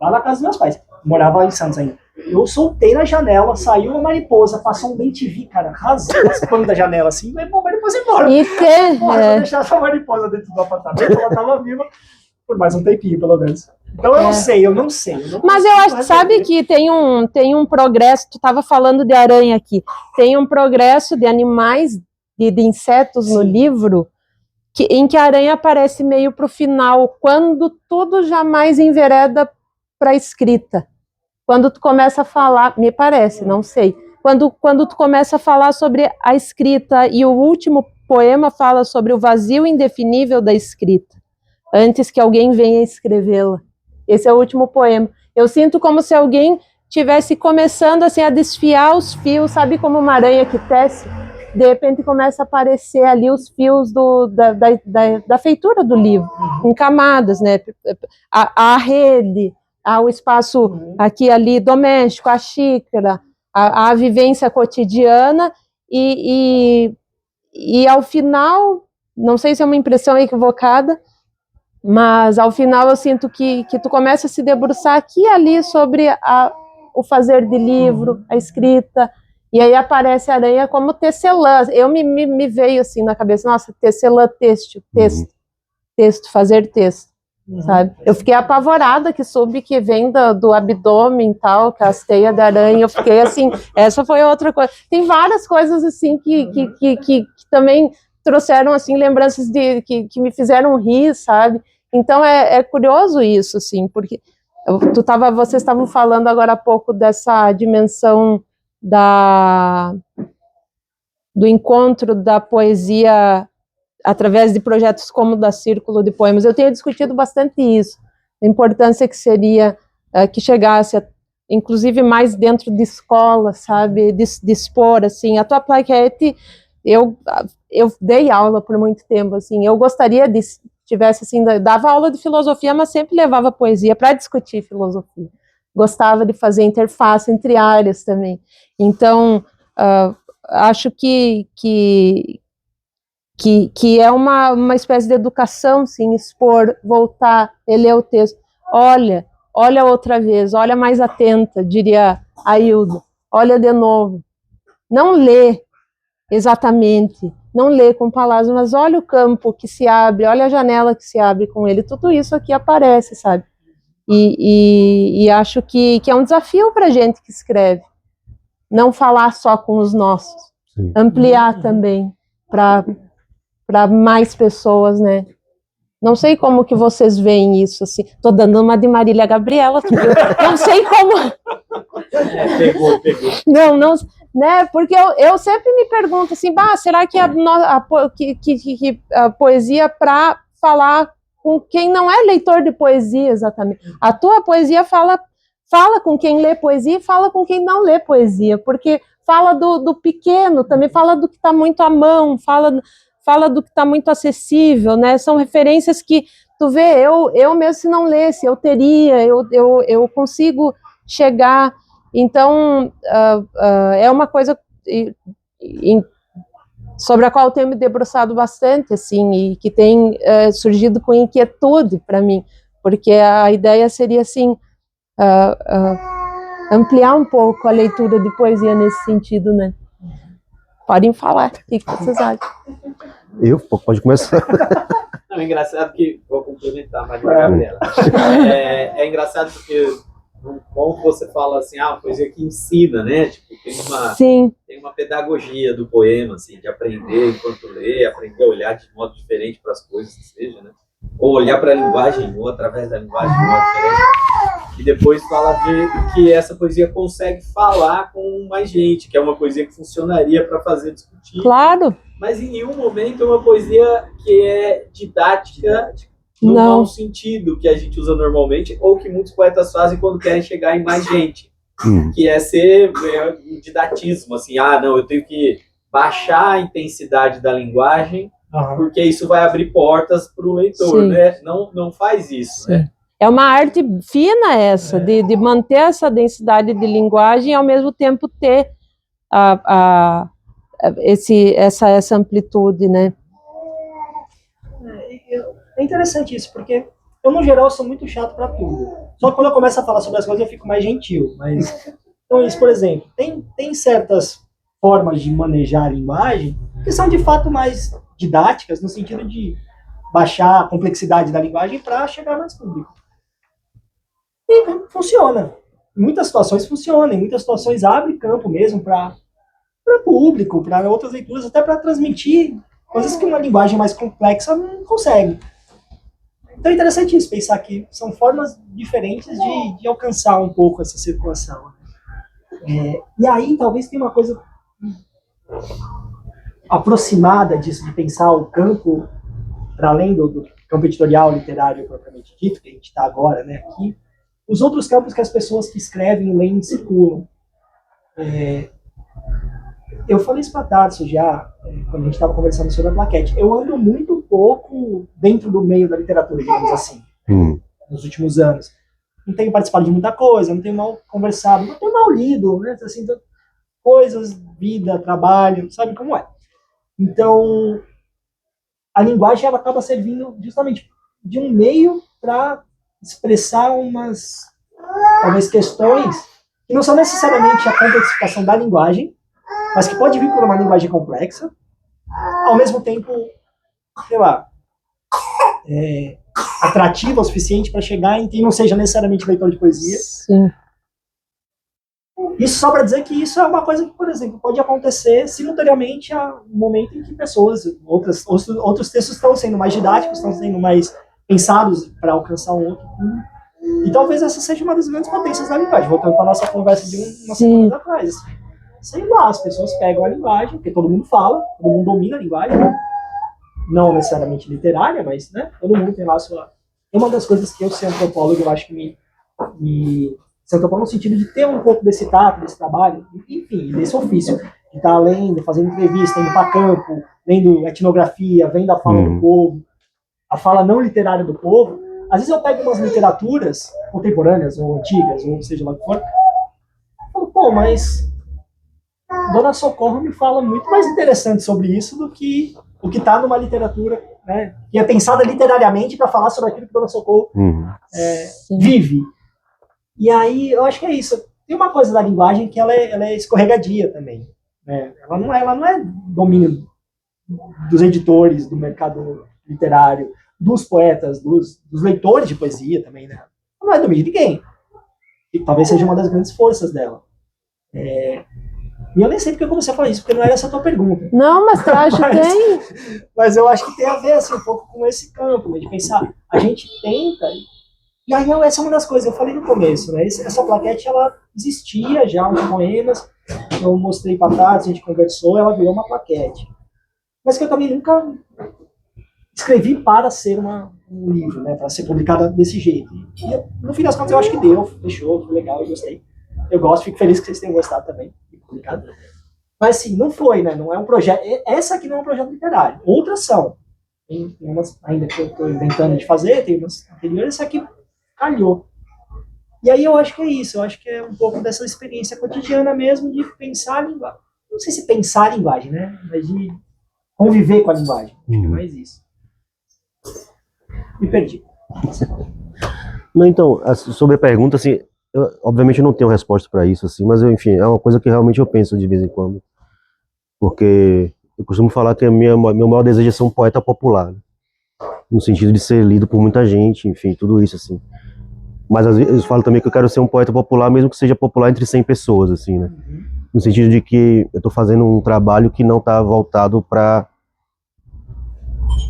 Lá na casa dos meus pais. Morava em Santos ainda. Eu soltei na janela, saiu uma mariposa, passou um bem-te-vi, cara, raspando a janela assim, e levou a mariposa embora. E Porra, se eu deixar essa mariposa dentro do apartamento, ela tava viva por mais um tempinho, pelo menos. Então eu não sei, eu não sei. Mas eu acho, sabe que tem um progresso, tu estava falando de aranha aqui, tem um progresso de animais, de insetos no livro, em que a aranha aparece meio para o final, quando tudo jamais envereda para a escrita. Quando tu começa a falar, me parece, não sei, quando tu começa a falar sobre a escrita, e o último poema fala sobre o vazio indefinível da escrita, antes que alguém venha escrevê-la. Esse é o último poema. Eu sinto como se alguém tivesse começando assim, a desfiar os fios, sabe como uma aranha que tece? De repente começa a aparecer ali os fios da feitura do livro, em camadas, né? A rede, o espaço aqui ali doméstico, a xícara, a vivência cotidiana e ao final, não sei se é uma impressão equivocada, mas ao final eu sinto que tu começa a se debruçar aqui e ali sobre o fazer de livro, a escrita, e aí aparece a aranha como tecelã. Me veio assim na cabeça, nossa, tecelã texto, fazer texto, sabe? Eu fiquei apavorada que soube que vem do abdômen e tal, que é as teias da aranha, eu fiquei assim, essa foi outra coisa. Tem várias coisas assim que também trouxeram assim lembranças que me fizeram rir, sabe? Então é curioso isso, assim, porque vocês estavam falando agora há pouco dessa dimensão do encontro da poesia através de projetos como o da Círculo de Poemas. Eu tenho discutido bastante isso, a importância que seria que chegasse, inclusive mais dentro de escola, sabe, de expor, assim, a tua plaquete, eu dei aula por muito tempo, assim, eu gostaria de tivesse assim, dava aula de filosofia, mas sempre levava poesia para discutir filosofia. Gostava de fazer interface entre áreas também. Então, acho que é uma espécie de educação, sim, expor, voltar, ler o texto. Olha outra vez, olha mais atenta, diria Aildo. Olha de novo. Não lê exatamente, não lê com palavras, mas olha o campo que se abre, olha a janela que se abre com ele, tudo isso aqui aparece, sabe? E acho que é um desafio para a gente que escreve, não falar só com os nossos, sim, ampliar também para mais pessoas, né? Não sei como que vocês veem isso, assim, tô dando uma de Marília Gabriela, não sei como... Pegou. Não, né? Porque eu sempre me pergunto assim, será que a poesia para falar com quem não é leitor de poesia, exatamente? A tua poesia fala com quem lê poesia e fala com quem não lê poesia, porque fala do pequeno, também fala do que está muito à mão, fala do que está muito acessível, né? São referências que tu vê, eu mesmo se não lesse, eu teria, eu consigo chegar. Então, é uma coisa sobre a qual eu tenho me debruçado bastante, assim, e que tem surgido com inquietude para mim, porque a ideia seria, assim, ampliar um pouco a leitura de poesia nesse sentido, né? Podem falar, o que vocês acham? Pode começar. Não, é engraçado que, vou complementar a Maria Gabriela, é engraçado porque como você fala assim, a poesia que ensina, né? Tipo, tem uma pedagogia do poema, assim, de aprender enquanto lê, aprender a olhar de modo diferente para as coisas, que seja, né? Ou olhar para a linguagem, ou através da linguagem de modo diferente. E depois fala de que essa poesia consegue falar com mais gente, que é uma poesia que funcionaria para fazer discutir. Claro. Mas em nenhum momento é uma poesia que é didática, no mau sentido que a gente usa normalmente, ou que muitos poetas fazem quando querem chegar em mais gente, que é ser um didatismo, assim, não, eu tenho que baixar a intensidade da linguagem, porque isso vai abrir portas para o leitor, sim, né? Não faz isso, né? É uma arte fina essa, de manter essa densidade de linguagem e ao mesmo tempo ter essa amplitude, né? É interessante isso, porque eu, no geral, sou muito chato para tudo. Só que quando eu começo a falar sobre as coisas, eu fico mais gentil. Mas, então, isso, por exemplo, tem certas formas de manejar a linguagem que são, de fato, mais didáticas, no sentido de baixar a complexidade da linguagem para chegar mais público. E funciona. Em muitas situações funciona, em muitas situações abre campo mesmo para público, para outras leituras, até para transmitir coisas que uma linguagem mais complexa não consegue. Então é interessante isso, pensar que são formas diferentes de alcançar um pouco essa circulação. E aí talvez tenha uma coisa aproximada disso, de pensar o campo, para além do campo editorial, literário, propriamente dito, que a gente está agora, né, aqui, os outros campos que as pessoas que escrevem, leem, circulam. Eu falei isso para Tarso já, quando a gente estava conversando sobre a plaquete. Eu ando muito pouco dentro do meio da literatura, digamos assim, nos últimos anos. Não tenho participado de muita coisa, não tenho mal conversado, não tenho mal lido, né? Assim, coisas, vida, trabalho, sabe como é. Então, a linguagem ela acaba servindo justamente de um meio para expressar umas, talvez, questões que não são necessariamente a complexificação da linguagem, mas que pode vir por uma linguagem complexa, ao mesmo tempo, sei lá, atrativa o suficiente para chegar em quem não seja necessariamente leitor de poesia. Sim. Isso só para dizer que isso é uma coisa que, por exemplo, pode acontecer simultaneamente a um momento em que pessoas, outros textos estão sendo mais didáticos, estão sendo mais pensados para alcançar um outro público. E talvez essa seja uma das grandes potências da linguagem, voltando para a nossa conversa de umas semanas atrás. Sei lá, as pessoas pegam a linguagem, porque todo mundo fala, todo mundo domina a linguagem, né? Não necessariamente literária, mas, né, todo mundo tem lá a sua... Uma das coisas que eu, ser antropólogo, eu acho que me ser antropólogo no sentido de ter um pouco desse tato, desse trabalho, enfim, desse ofício, de estar lendo, fazendo entrevista, indo para campo, lendo etnografia, vendo a fala do povo, a fala não literária do povo. Às vezes eu pego umas literaturas contemporâneas, ou antigas, ou seja lá o que for, e falo, pô, mas Dona Socorro me fala muito mais interessante sobre isso do que o que está numa literatura, né, que é pensada literariamente para falar sobre aquilo que Dona Socorro vive. E aí, eu acho que é isso. Tem uma coisa da linguagem que ela é escorregadia também, né? Ela não é domínio dos editores, do mercado literário, dos poetas, dos leitores de poesia também, né? Não é domínio de ninguém. E talvez seja uma das grandes forças dela. E eu nem sei porque eu comecei a falar isso, porque não era essa a tua pergunta. Não, mas eu acho que tem. Mas eu acho que tem a ver assim, um pouco com esse campo, né, de pensar, a gente tenta... E aí essa é uma das coisas, eu falei no começo, né? Essa plaquete, ela existia já, uns poemas, eu mostrei para Tarso, a gente conversou, ela virou uma plaquete. Mas que eu também nunca escrevi para ser um livro, né? Para ser publicada desse jeito. E no fim das contas eu acho que deu, fechou, foi legal, eu gostei. Eu gosto, fico feliz que vocês tenham gostado também, publicado. Mas assim, não foi, né? Não é um projeto, essa aqui não é um projeto literário, outras são. Tem umas ainda que eu estou inventando de fazer, tem umas anteriores, essa aqui calhou. E aí eu acho que é isso, eu acho que é um pouco dessa experiência cotidiana mesmo de pensar a linguagem. Não sei se pensar a linguagem, né? Mas de conviver com a linguagem. Acho que é mais isso. Me perdi. Não, então, sobre a pergunta, assim, eu, obviamente eu não tenho resposta para isso, assim, mas enfim, é uma coisa que realmente eu penso de vez em quando. Porque eu costumo falar que meu maior desejo é ser um poeta popular, né? No sentido de ser lido por muita gente, enfim, tudo isso, assim. Mas às vezes eu falo também que eu quero ser um poeta popular, mesmo que seja popular entre 100 pessoas, assim, né? No sentido de que eu tô fazendo um trabalho que não tá voltado para...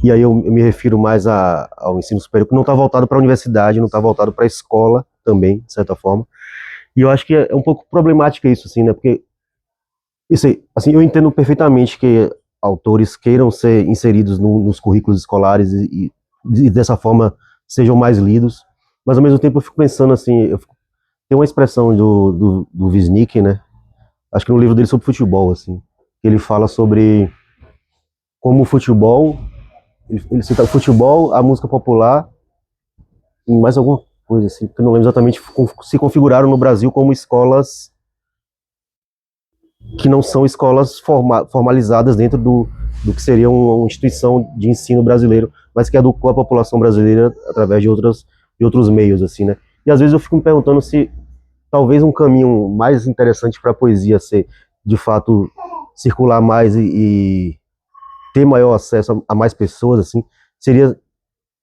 E aí eu me refiro mais ao ensino superior, que não tá voltado para a universidade, não tá voltado para a escola também, de certa forma. E eu acho que é um pouco problemático isso, assim, né? Porque, isso aí, assim, eu entendo perfeitamente que autores queiram ser inseridos nos currículos escolares e dessa forma sejam mais lidos, mas ao mesmo tempo eu fico pensando assim, tem uma expressão do Wisnik, né? Acho que no livro dele sobre futebol, assim, que ele fala sobre como o futebol, ele cita o futebol, a música popular e mais alguma coisa assim, que eu não lembro exatamente, se configuraram no Brasil como escolas que não são escolas formalizadas dentro do que seria uma instituição de ensino brasileiro, mas que educou a população brasileira através de outros meios, assim, né? E às vezes eu fico me perguntando se talvez um caminho mais interessante para a poesia ser, de fato, circular mais e ter maior acesso a mais pessoas, assim, seria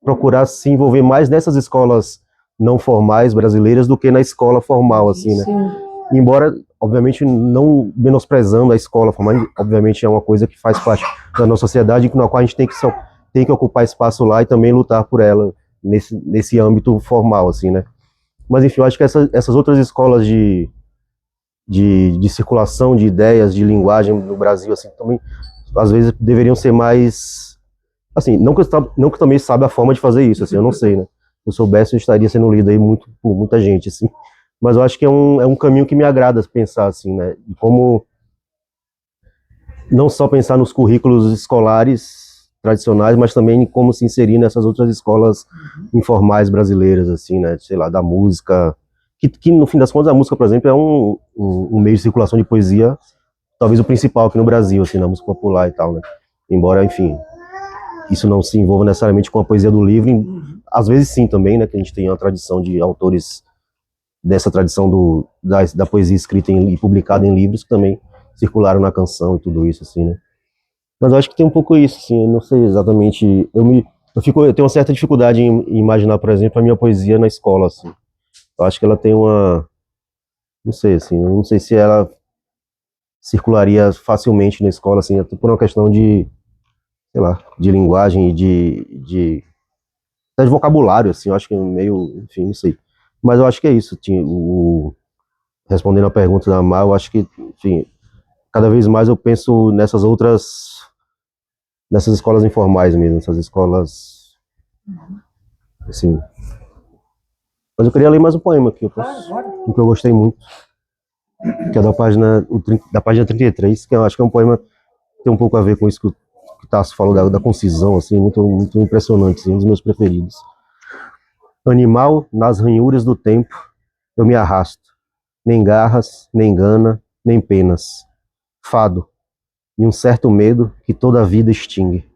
procurar se envolver mais nessas escolas não formais brasileiras do que na escola formal, assim, né? Sim. Embora, obviamente, não menosprezando a escola formal, obviamente é uma coisa que faz parte da nossa sociedade, na qual a gente tem que ocupar espaço lá e também lutar por ela nesse âmbito formal, assim, né? Mas, enfim, eu acho que essas outras escolas de circulação de ideias, de linguagem no Brasil, assim, também, às vezes, deveriam ser mais... Assim, não que eu também saiba a forma de fazer isso, assim, eu não sei, né? Se eu soubesse, eu estaria sendo lido aí por muita gente, assim. Mas eu acho que é um caminho que me agrada pensar, assim, né? E como não só pensar nos currículos escolares tradicionais, mas também como se inserir nessas outras escolas informais brasileiras, assim, né? Sei lá, da música, que no fim das contas a música, por exemplo, é um meio de circulação de poesia, talvez o principal aqui no Brasil, assim, na música popular e tal, né? Embora, enfim, isso não se envolva necessariamente com a poesia do livro, às vezes sim também, né? Que a gente tem uma tradição de autores dessa tradição da poesia escrita e publicada em livros que também circularam na canção e tudo isso, assim, né? Mas eu acho que tem um pouco isso, assim, eu não sei exatamente, eu tenho uma certa dificuldade em imaginar, por exemplo, a minha poesia na escola, assim. Eu acho que ela tem não sei, assim, eu não sei se ela circularia facilmente na escola, assim, até por uma questão sei lá, de linguagem e até de vocabulário, assim, eu acho que é meio, enfim, não sei. Mas eu acho que é isso, respondendo a pergunta da Mar, eu acho que, enfim, cada vez mais eu penso nessas escolas informais mesmo, essas escolas, assim. Mas eu queria ler mais um poema aqui, um que eu gostei muito, que é da página 33, que eu acho que é um poema que tem um pouco a ver com isso que o Tasso falou, da concisão, assim, muito, muito impressionante, assim, um dos meus preferidos. Animal, nas ranhuras do tempo, eu me arrasto, nem garras, nem gana, nem penas. Fado, e um certo medo que toda a vida extingue.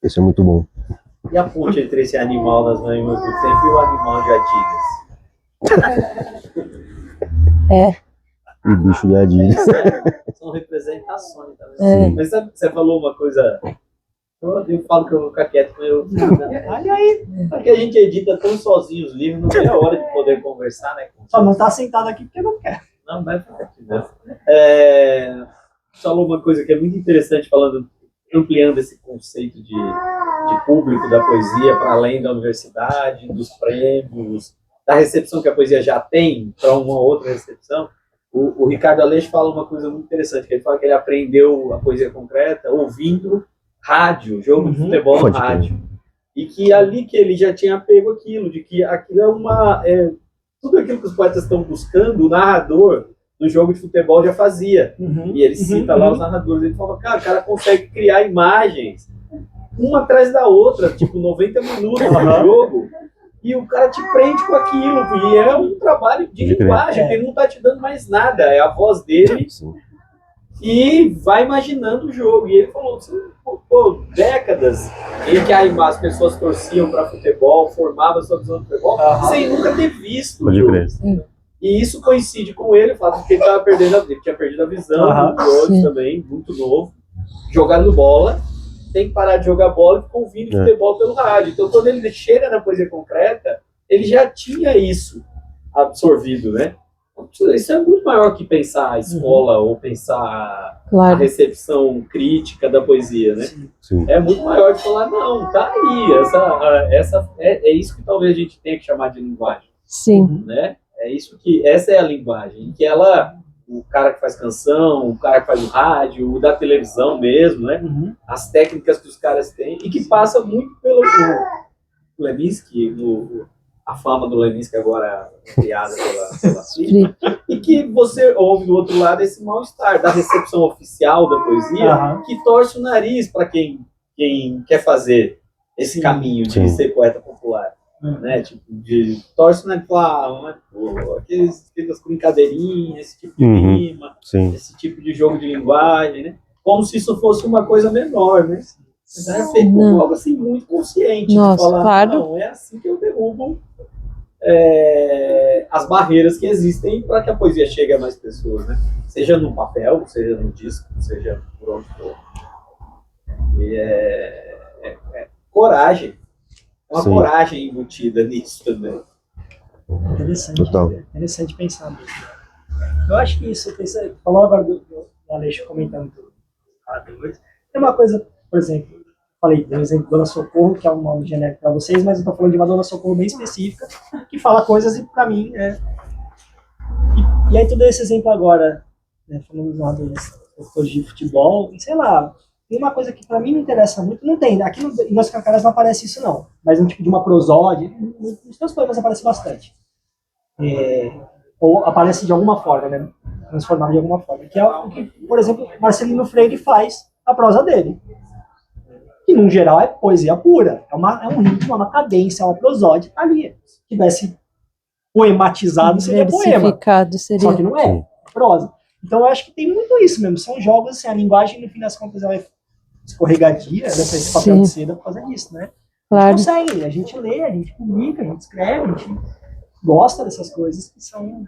Esse é muito bom. E a ponte entre esse animal nas ranhuras do tempo e o animal de Adidas? O bicho de Adidas. São representações também. Mas sabe, você falou uma coisa. Eu falo que eu vou ficar quieto, mas eu. Olha aí! Porque a gente edita tão sozinho os livros, não tem a hora de poder conversar, né? Só não tá sentado aqui porque não quer. Não, vai ficar aqui, né? Falou uma coisa que é muito interessante, ampliando esse conceito de público da poesia para além da universidade, dos prêmios, da recepção que a poesia já tem para uma outra recepção. O Ricardo Aleixo fala uma coisa muito interessante, que ele fala que ele aprendeu a poesia concreta ouvindo rádio, jogo de futebol no rádio. E que ali que ele já tinha pego aquilo, de que aquilo tudo aquilo que os poetas estão buscando, o narrador do jogo de futebol já fazia. E ele cita lá os narradores, ele fala, cara, o cara consegue criar imagens uma atrás da outra, tipo 90 minutos de jogo, e o cara te prende com aquilo, e é um trabalho de linguagem, que ele não está te dando mais nada, é a voz dele, e vai imaginando o jogo. E ele falou, décadas em que as pessoas torciam para futebol, formavam sua visão de futebol, sem nunca ter visto o jogo. E isso coincide com ele, o fato de que ele estava perdendo ele tinha perdido a visão, dos olhos também, muito novo, jogando bola, tem que parar de jogar bola e ficar ouvindo futebol pelo rádio. Então, quando ele chega na poesia concreta, ele já tinha isso absorvido, né? Isso é muito maior que pensar a escola ou pensar a recepção crítica da poesia, né? Sim. É muito maior de falar, não, tá aí, é isso que talvez a gente tenha que chamar de linguagem. Sim. Né? Essa é a linguagem, que o cara que faz canção, o cara que faz o rádio, o da televisão mesmo, né? As técnicas que os caras têm, e que passa muito pelo Levinsky, a fama do Levinsky agora criada pela Cid, e que você ouve do outro lado esse mal-estar da recepção oficial da poesia, que torce o nariz para quem quer fazer esse caminho de ser poeta popular. Né? Tipo, torce o nariz para aquelas brincadeirinhas, esse tipo de rima, esse tipo de jogo de linguagem, né? Como se isso fosse uma coisa menor, né? Mas é feito com algo assim muito consciente. Nossa, de falar, claro. Não, é assim que eu derrubo as barreiras que existem para que a poesia chegue a mais pessoas, né? Seja no papel, seja no disco, seja por onde for. E coragem. uma Sim. coragem embutida nisso também. Interessante, Total. interessante pensar mesmo. Eu acho que isso, você falou agora do Aleixo comentando do Tem uma coisa, por exemplo, falei, por exemplo, Dona Socorro, que é um nome genérico para vocês, mas eu tô falando de uma Dona Socorro bem específica, que fala coisas e para mim e aí tu deu esse exemplo agora, né, falando lá dos doutores de futebol, e sei lá, tem uma coisa que para mim me interessa muito, não tem, aqui em Los Cancaras não aparece isso não, mas um tipo de uma prosódia, nos teus poemas aparece bastante. Ou aparece de alguma forma, né, transformado de alguma forma, que é o que, por exemplo, Marcelino Freire faz a prosa dele, que no geral é poesia pura, é um ritmo, é uma cadência, é uma prosódia, tá ali. Se tivesse poematizado, seria poema. Diversificado seria. Só que não é prosa. Então eu acho que tem muito isso mesmo. São jogos, assim, a linguagem, no fim das contas, ela é escorregadia, esse papel de seda por causa disso, né? Claro. A gente consegue, a gente lê, a gente publica, a gente escreve, a gente gosta dessas coisas que são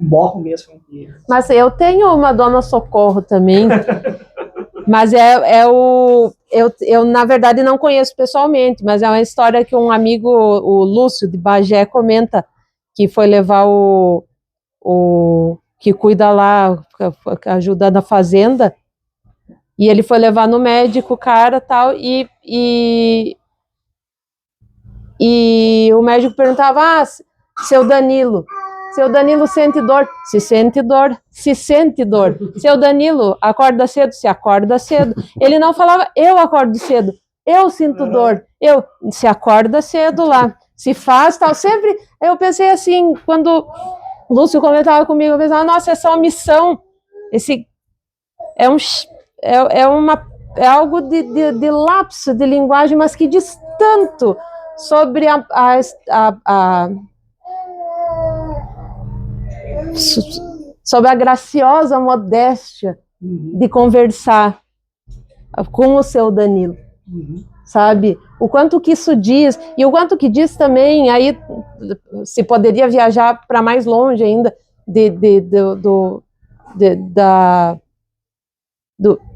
borram mesmo fronteiras. Mas eu tenho uma Dona Socorro também, mas eu na verdade não conheço pessoalmente, mas é uma história que um amigo, o Lúcio de Bagé, comenta, que foi levar o que cuida lá, ajuda na fazenda, e ele foi levar no médico o cara tal, e o médico perguntava, seu Danilo sente dor? Se sente dor, se sente dor. Seu Danilo acorda cedo? Se acorda cedo. Ele não falava, eu acordo cedo, eu sinto dor, eu se acorda cedo lá, se faz tal. Sempre eu pensei assim, quando o Lúcio comentava comigo, eu pensava, nossa, essa omissão, esse é algo de lapso de linguagem, mas que diz tanto sobre sobre a graciosa modéstia de conversar com o seu Danilo, sabe? O quanto que isso diz, e o quanto que diz também, aí se poderia viajar para mais longe ainda,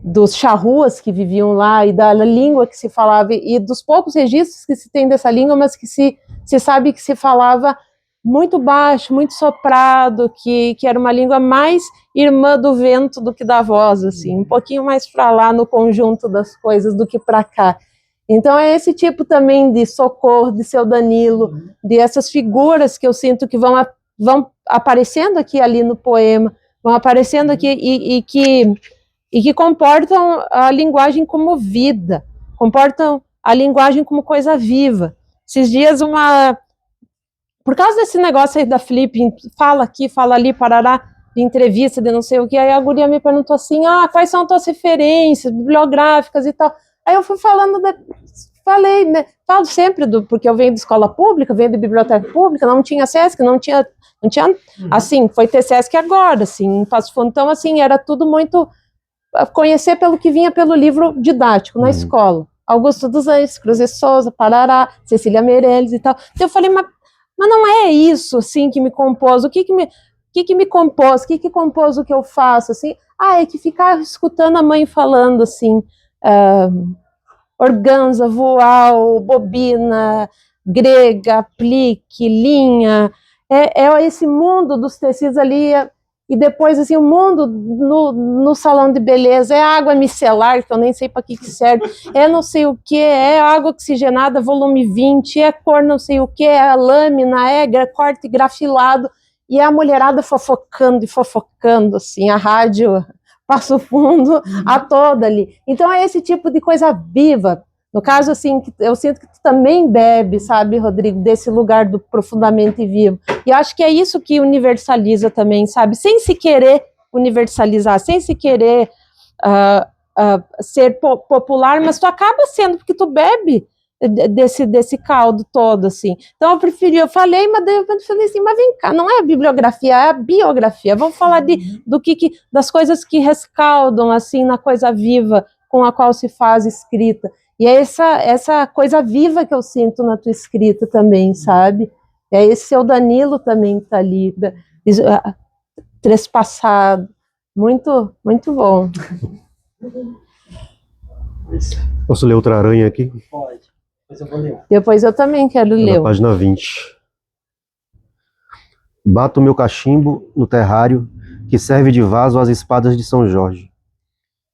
dos charruas que viviam lá, e da língua que se falava, e dos poucos registros que se tem dessa língua, mas que se sabe que se falava muito baixo, muito soprado, que era uma língua mais irmã do vento do que da voz, assim, um pouquinho mais para lá no conjunto das coisas do que para cá. Então é esse tipo também de Socorro, de seu Danilo, de essas figuras que eu sinto que vão aparecendo aqui ali no poema, vão aparecendo aqui e que comportam a linguagem como vida, comportam a linguagem como coisa viva. Esses dias por causa desse negócio aí da Flip, fala aqui, fala ali, parará, de entrevista, de não sei o que, aí a guria me perguntou assim, quais são as tuas referências bibliográficas e tal. Aí eu fui falando, falei, né, falo sempre, porque eu venho de escola pública, venho de biblioteca pública, não tinha SESC, não tinha assim, foi ter SESC agora, assim, em Passo Fundo, então, assim, era tudo muito conhecer pelo que vinha pelo livro didático na escola. Augusto dos Anjos, Cruz e Souza, Parará, Cecília Meirelles e tal. Então eu falei, mas não é isso, assim, que me compôs, o que me compôs, o que compôs o que eu faço, assim? É que ficar escutando a mãe falando, assim, organza, voal, bobina, grega, aplique, linha, é esse mundo dos tecidos ali, e depois, assim, o mundo no salão de beleza, é água micelar, que eu nem sei para que serve, é não sei o que, é água oxigenada, volume 20, é cor não sei o que, é lâmina, é corte grafilado, e a mulherada fofocando e fofocando, assim, a rádio Passo Fundo a toda ali. Então é esse tipo de coisa viva. No caso, assim, eu sinto que tu também bebe, sabe, Rodrigo, desse lugar do profundamente vivo. E eu acho que é isso que universaliza também, sabe? Sem se querer universalizar, sem se querer ser popular, mas tu acaba sendo, porque tu bebe desse caldo todo, assim. Então eu falei, mas daí eu falei assim, mas vem cá, não é a bibliografia, é a biografia. Vamos falar das coisas que rescaldam, assim, na coisa viva com a qual se faz escrita. E é essa coisa viva que eu sinto na tua escrita também, sabe? É esse seu Danilo também que tá ali, trespassado. Muito, muito bom. Posso ler outra aranha aqui? Pode. Depois eu vou ler. Depois eu também quero É ler. na página 20. Bato meu cachimbo no terrário que serve de vaso às espadas de São Jorge.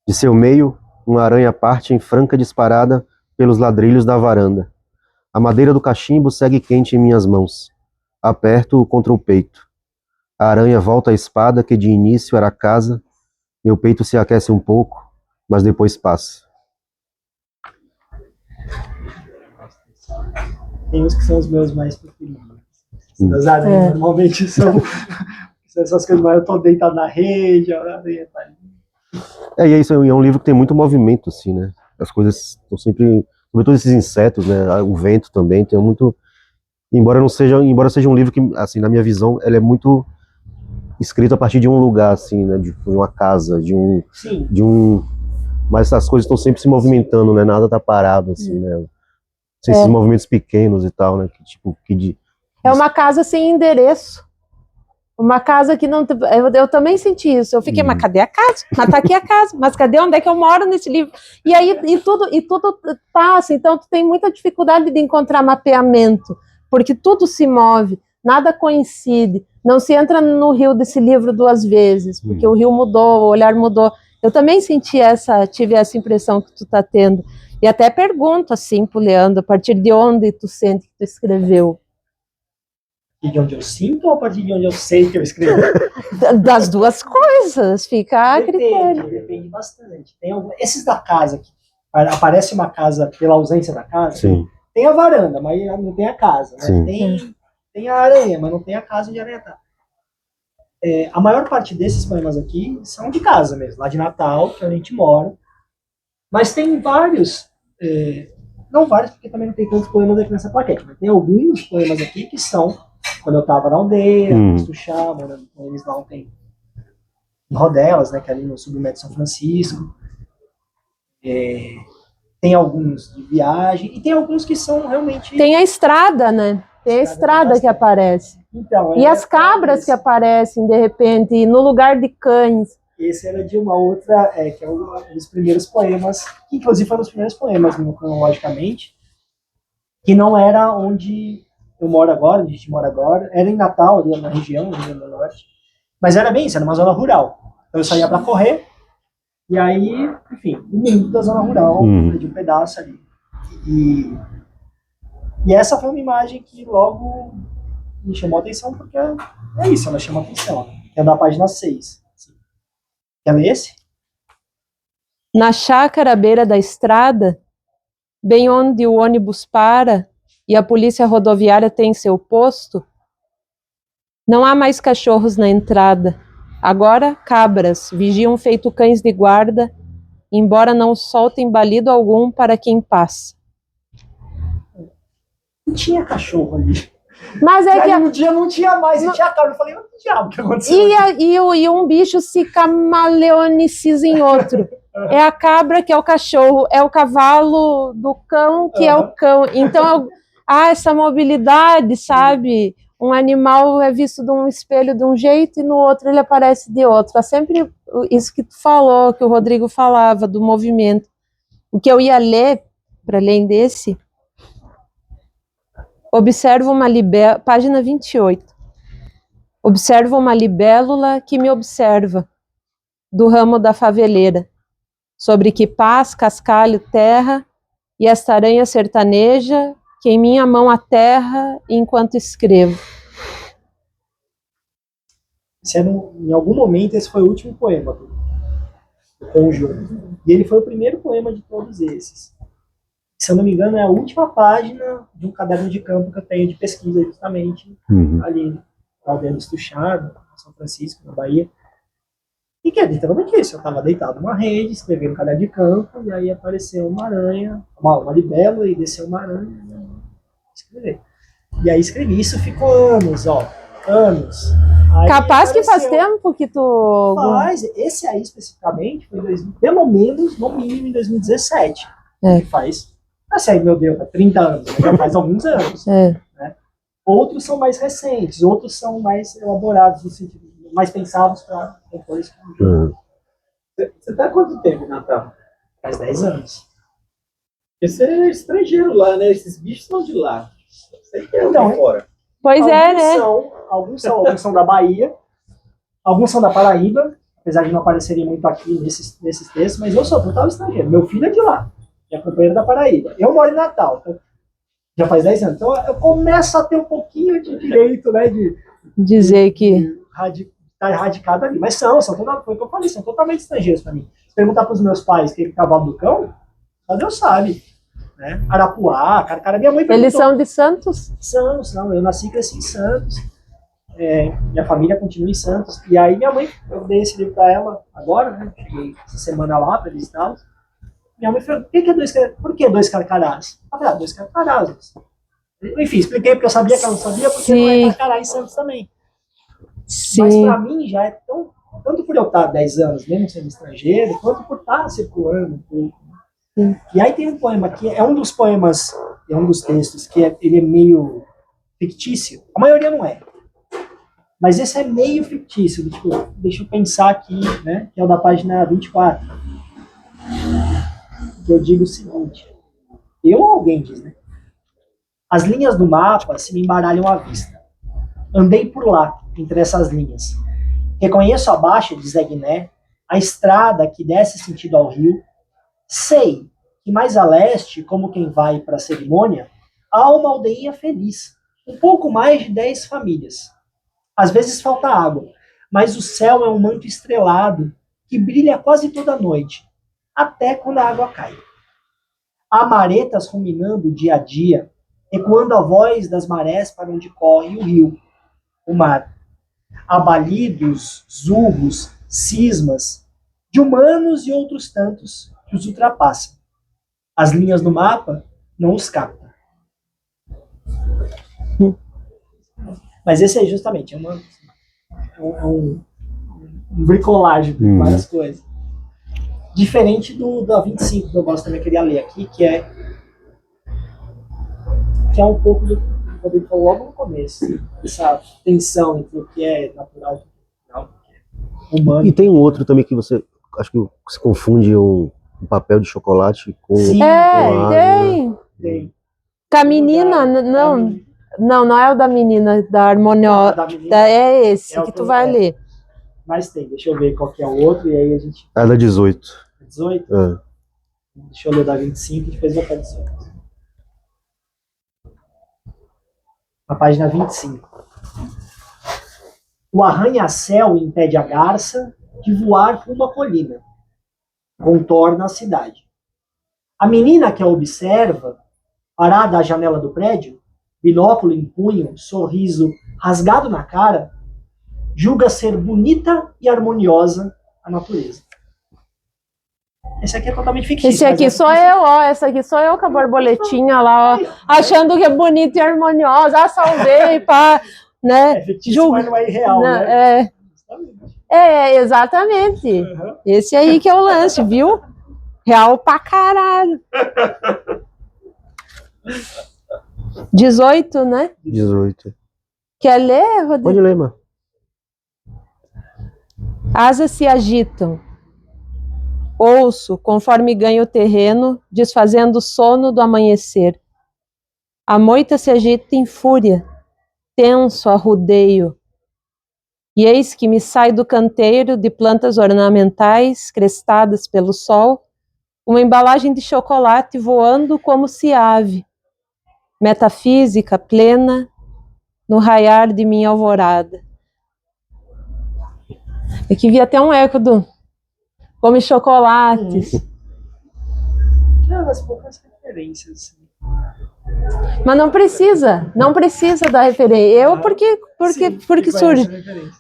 De seu meio, uma aranha parte em franca disparada pelos ladrilhos da varanda. A madeira do cachimbo segue quente em minhas mãos. Aperto-o contra o peito. A aranha volta à espada que de início era a casa. Meu peito se aquece um pouco, mas depois passa. Tem uns que são os meus mais preferidos. Das aranhas, normalmente são essas coisas, mas eu tô deitado na rede, a aranha tá ali. E isso é um livro que tem muito movimento, assim, né? As coisas estão sempre... Sobretudo esses insetos, né? O vento também tem muito... Embora seja um livro que, assim, na minha visão, ele é muito escrito a partir de um lugar, assim, né? De uma casa, Sim. Mas as coisas estão sempre se movimentando, né? Nada tá parado, assim, né? Esses movimentos pequenos e tal, né? É uma casa sem endereço. Uma casa que não... Eu também senti isso. Eu fiquei, mas cadê a casa? Mas tá aqui a casa. Mas cadê? Onde é que eu moro nesse livro? E aí, tudo passa. Então, tu tem muita dificuldade de encontrar mapeamento. Porque tudo se move. Nada coincide. Não se entra no rio desse livro 2 vezes. Porque o rio mudou, o olhar mudou. Eu também tive essa impressão que tu tá tendo. E até pergunto, assim, pro Leandro, a partir de onde tu sente que tu escreveu? De onde eu sinto ou a partir de onde eu sei que eu escrevi? Das duas coisas, fica a critério. Depende bastante. Esses da casa, que aparece uma casa pela ausência da casa, Sim. Tem a varanda, mas não tem a casa. Né? Tem a aranha, mas não tem a casa onde a aranha tá. A maior parte desses poemas aqui são de casa mesmo, lá de Natal, que é onde a gente mora. Mas tem vários, não vários, porque também não tem tantos poemas aqui nessa plaquete, mas tem alguns poemas aqui que são quando eu tava na aldeia, no Estuchá, morando com eles lá ontem em Rodelas, né, que é ali no submédio de São Francisco. Tem alguns de viagem, e tem alguns que são realmente... Tem a estrada, né? Tem a estrada que aparece. Então, e as cabras que aparecem, de repente, no lugar de cães. Esse era de uma outra, que é um dos primeiros poemas, que inclusive foi um dos primeiros poemas, cronologicamente, que não era onde eu moro agora, onde a gente mora agora, era em Natal, ali na região, no Rio Grande do Norte, mas era bem isso, era uma zona rural. Então eu saía para correr, e aí, enfim, um minuto da zona rural, de um pedaço ali. E essa foi uma imagem que logo me chamou a atenção, porque é isso, ela chama a atenção, que é da página 6. Quer ler esse? Na chácara à beira da estrada, bem onde o ônibus para e a polícia rodoviária tem seu posto, não há mais cachorros na entrada. Agora, cabras vigiam feito cães de guarda, embora não soltem balido algum para quem passa. Não tinha cachorro ali. Mas é que um dia não tinha mais, e tinha cabra. Eu falei, mas que diabo que aconteceu? E um bicho se camaleoniciza em outro. É a cabra que é o cachorro, é o cavalo do cão que é o cão. Então, essa mobilidade, sabe? Um animal é visto de um espelho de um jeito e no outro ele aparece de outro. É sempre isso que tu falou, que o Rodrigo falava, do movimento. O que eu ia ler, para além desse, observo uma libélula, página 28. Observo uma libélula que me observa, do ramo da faveleira, sobre que paz, cascalho, terra, e esta aranha sertaneja, que em minha mão aterra enquanto escrevo. Em algum momento, esse foi o último poema do conjunto. E ele foi o primeiro poema de todos esses. Se eu não me engano, é a última página de um caderno de campo que eu tenho de pesquisa, justamente, ali na aldeia do Estuchá, São Francisco, na Bahia. E que é literalmente isso. Eu estava deitado numa rede, escrevendo um caderno de campo, e aí apareceu uma aranha, uma libélula, e desceu uma aranha, e escrevi. E aí escrevi. Isso ficou anos, anos. Aí capaz que faz tempo que tu... Faz. Esse aí, especificamente, foi pelo menos, no mínimo, em 2017. Que faz... Assim, meu Deus, há 30 anos, né? Já faz alguns anos. Né? Outros são mais recentes, outros são mais elaborados, no sentido, mais pensados para depois. Você está há quanto tempo em Natal? Faz 10 anos. Esse é estrangeiro lá, né? Esses bichos são de lá. Sei que é Então, de fora. Pois é, né? Alguns são da Bahia, alguns são da Paraíba, apesar de não aparecerem muito aqui nesses textos, mas eu sou total estrangeiro. Meu filho é de lá, é companheiro da Paraíba. Eu moro em Natal, então, já faz 10 anos. Então eu começo a ter um pouquinho de direito, né, de Dizer que estar radicado ali. Mas são totalmente, foi o que eu falei, são totalmente estrangeiros para mim. Se perguntar para os meus pais o que é Cavalo do Cão, só Deus sabe. Né? Arapuá, cara, minha mãe perguntou. eles são de Santos? São, eu nasci e cresci em Santos. Minha família continua em Santos. E aí minha mãe, eu dei esse livro para ela agora, né? Cheguei essa semana lá para visitá-los. Minha mãe falou, por que dois carcarás? Eu falei, dois carcarás. Enfim, expliquei porque eu sabia que ela não sabia, porque não é carcará em Santos também. Sim. Mas para mim já é tão, tanto por eu estar 10 anos, mesmo sendo estrangeiro, quanto por estar circulando um pouco. E aí tem um poema que é um dos poemas, é um dos textos que ele é meio fictício. A maioria não é. Mas esse é meio fictício. Tipo, deixa eu pensar aqui, né? Que é o da página 24. Que eu digo o seguinte. Eu ou alguém diz, né? As linhas do mapa se me embaralham à vista. Andei por lá, entre essas linhas. Reconheço abaixo de Zé Guiné a estrada que desce sentido ao rio. Sei que mais a leste, como quem vai para a cerimônia, há uma aldeinha feliz, um pouco mais de 10 famílias. Às vezes falta água, mas o céu é um manto estrelado que brilha quase toda noite, até quando a água cai. Há maretas ruminando o dia a dia, ecoando a voz das marés para onde corre o rio, o mar. Há balidos, zurros, cismas, de humanos e outros tantos que os ultrapassam. As linhas do mapa não os captam. Mas esse é justamente um bricolagem de várias coisas. Diferente do da 25, que eu gosto também, queria ler aqui, que é um pouco do que o Rodrigo falou logo no começo. Essa tensão entre o que é natural e o que é humano. E tem um outro também que você, acho que se confunde um papel de chocolate com... Sim, tem. Com a menina, não é o da menina, da harmoniosa. É esse que tu vai ler. Mas tem, deixa eu ver qual que é o outro, e aí a gente... É da 18. 18? Deixa eu ler da 25 e depois vou para 18. Na página 25. O arranha-céu impede a garça de voar por uma colina. Contorna a cidade. A menina que a observa, parada à janela do prédio, binóculo em punho, sorriso rasgado na cara, julga ser bonita e harmoniosa a natureza. Esse aqui é totalmente fictício. Esse aqui sou eu, ó. Essa aqui sou eu com a borboletinha lá, ó. Achando que é bonita e harmoniosa. Salvei, pá. Né? É fictício, mas não é irreal, né? Exatamente. Uhum. Esse aí que é o lance, viu? Real pra caralho. 18, né? 18. Quer ler, Rodrigo? Pode ler, mano. Asas se agitam. Ouço, conforme ganho o terreno, desfazendo o sono do amanhecer. A moita se agita em fúria, tenso a rodeio. E eis que me sai do canteiro de plantas ornamentais, crestadas pelo sol, uma embalagem de chocolate voando como se ave. Metafísica plena, no raiar de minha alvorada. Aqui vi até um eco do come chocolates. Não, das poucas referências. Mas não precisa dar referência. Eu porque surge.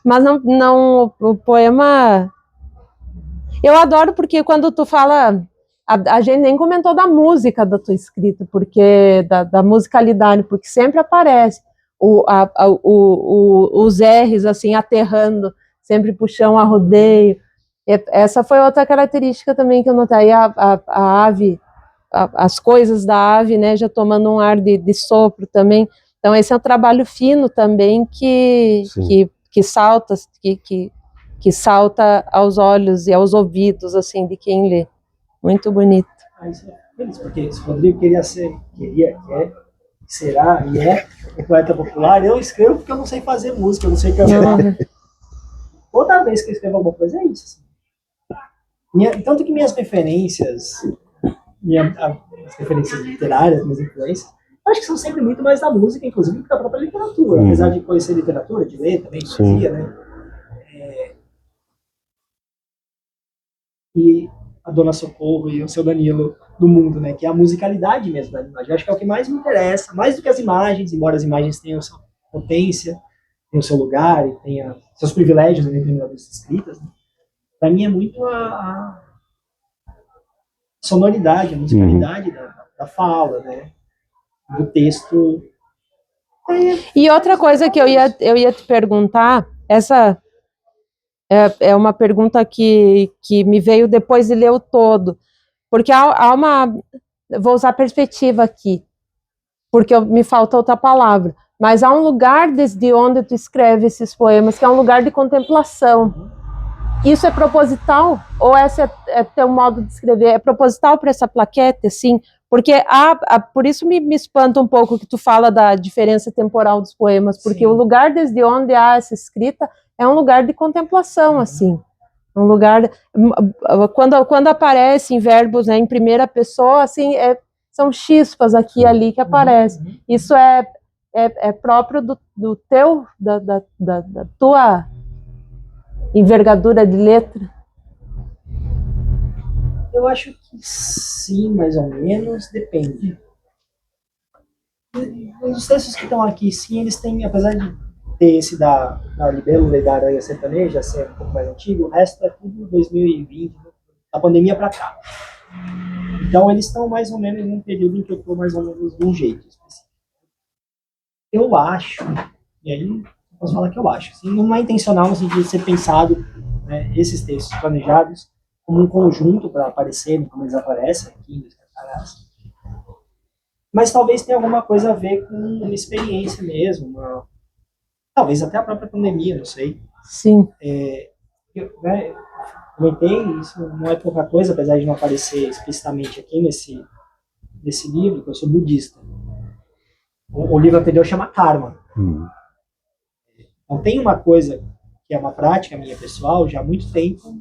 Mas não o poema. Eu adoro porque quando tu fala, a gente nem comentou da música da tua escrita, porque da musicalidade, porque sempre aparece os R's assim aterrando, sempre puxão a rodeio. Essa foi outra característica também que eu notei, a ave, as coisas da ave, né, já tomando um ar de sopro também. Então esse é um trabalho fino também que salta aos olhos e aos ouvidos assim de quem lê. Muito bonito. feliz, porque se o Rodrigo será e é um poeta popular, eu escrevo porque eu não sei fazer música, eu não sei cantar. Toda vez que eu escrevo alguma coisa é isso. Assim. Tanto que minhas referências, as referências literárias, minhas influências, acho que são sempre muito mais da música, inclusive, do que da própria literatura. Apesar de conhecer literatura, de ler também, poesia, né? E a Dona Socorro e o seu Danilo do mundo, né? Que é a musicalidade mesmo da linguagem. Eu acho que é o que mais me interessa, mais do que as imagens, embora as imagens tenham sua potência, tenham o seu lugar e tenham seus privilégios em determinadas escritas. Né? Para mim é muito a sonoridade, a musicalidade da fala, né? Do texto. E outra coisa que eu ia te perguntar, essa é uma pergunta que me veio depois de ler o todo, porque há uma, vou usar perspectiva aqui, porque me falta outra palavra, mas há um lugar desde onde tu escreve esses poemas, que é um lugar de contemplação. Isso é proposital? Ou esse é teu modo de escrever? É proposital para essa plaquete, assim? Porque por isso me espanta um pouco que tu fala da diferença temporal dos poemas, porque o lugar desde onde há essa escrita é um lugar de contemplação, assim. Um lugar... Quando aparecem verbos, né, em primeira pessoa, assim, são chispas aqui e ali que aparecem. Isso é próprio do teu, da tua envergadura de letra? Eu acho que sim, mais ou menos, depende. Os textos que estão aqui, sim, eles têm, apesar de ter esse da Libélula e da Aranha Sertaneja, ser um pouco mais antigo, o resto é tudo 2020, da pandemia para cá. Então, eles estão mais ou menos num período em que eu estou mais ou menos de um jeito específico. Eu acho, e aí eu posso falar que eu acho, assim, não é intencional no sentido de ser pensado, né, esses textos planejados como um conjunto para aparecerem, como eles aparecem aqui nos cartazes. Mas talvez tenha alguma coisa a ver com uma experiência mesmo, talvez até a própria pandemia, não sei. Sim. Eu comentei, isso não é pouca coisa, apesar de não aparecer explicitamente aqui nesse livro, que eu sou budista. O livro anterior chama Karma. Então tem uma coisa que é uma prática minha pessoal, já há muito tempo,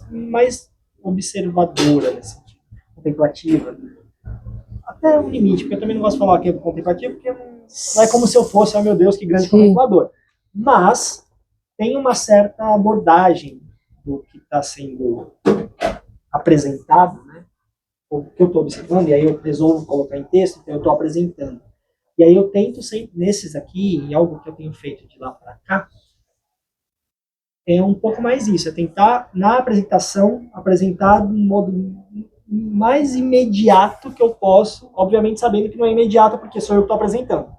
mais observadora, nesse sentido, contemplativa. Até um limite, porque eu também não gosto de falar que é contemplativo, porque não é como se eu fosse, oh meu Deus, que grande contemplador. Mas tem uma certa abordagem do que está sendo apresentado, né? O que eu estou observando, e aí eu resolvo colocar em texto, então eu estou apresentando. E aí eu tento sempre, nesses aqui, e algo que eu tenho feito de lá para cá, é um pouco mais isso, é tentar, na apresentação, apresentar de um modo mais imediato que eu posso, obviamente sabendo que não é imediato porque sou eu que estou apresentando.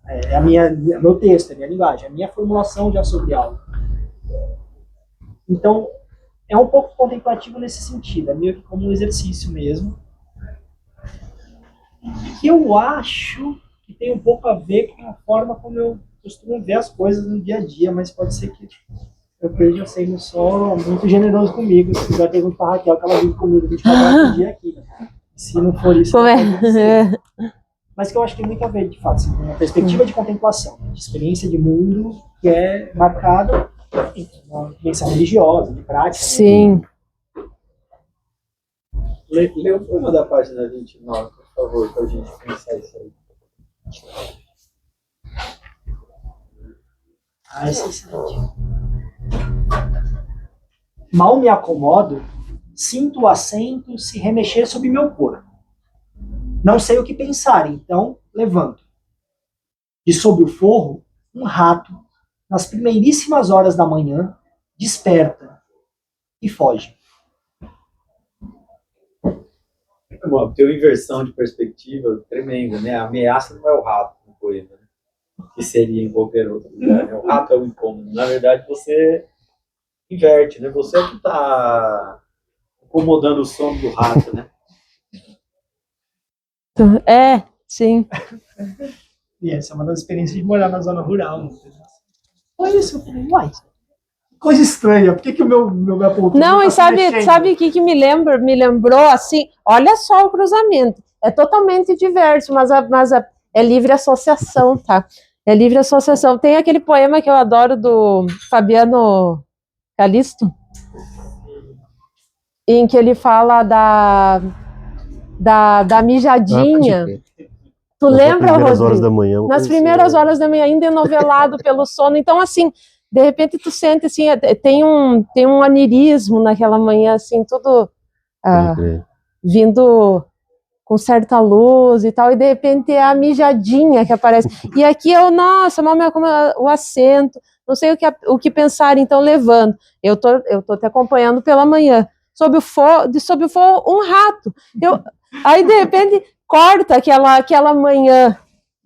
É meu texto, é a minha linguagem, é a minha formulação já sobre algo. Então, é um pouco contemplativo nesse sentido, é meio que como um exercício mesmo. Que eu acho que tem um pouco a ver com a forma como eu costumo ver as coisas no dia a dia, mas pode ser que eu esteja sendo só muito generoso comigo. Se quiser perguntar para a Raquel, que ela vive comigo 24 horas por dia aqui. Se não for isso, não pode. Mas que eu acho que tem muito a ver, de fato, assim, uma perspectiva de contemplação, de experiência de mundo que é marcada por uma dimensão religiosa, de prática. Sim. Lê o poema da página 29, por favor, para a gente pensar isso aí. Esse é excelente. Mal me acomodo, sinto o assento se remexer sob meu corpo. Não sei o que pensar, então levanto. De sob o forro, um rato, nas primeiríssimas horas da manhã, desperta e foge. Bom, tem uma inversão de perspectiva tremenda, né? A ameaça não é o rato no poema, né? Que seria em qualquer outro lugar, né? O rato é o incômodo. Na verdade, você inverte, né? Você é que está incomodando o sono do rato, né? É, sim. E essa é uma das experiências de morar na zona rural. Foi isso, eu falei, uai, coisa estranha. Por que o meu apontou? Não, tá e se sabe mexendo? o que me lembrou assim? Olha só o cruzamento. É totalmente diverso, mas é livre associação, tá? É livre associação. Tem aquele poema que eu adoro do Fabiano Calisto, em que ele fala da mijadinha. Tu Nas lembra, primeiras Rodrigo? horas da manhã. uma Nas coisa assim, primeiras né? horas da manhã, ainda enovelado pelo sono. Então, assim, de repente tu sente, assim, tem um onirismo naquela manhã, assim, tudo Pode crer. vindo com certa luz e tal, e de repente é a mijadinha que aparece. E aqui eu, nossa, como o assento, não sei o que pensar, então levando. Eu tô te acompanhando pela manhã. Sob o fogo, um rato. Aí, de repente, corta aquela manhã.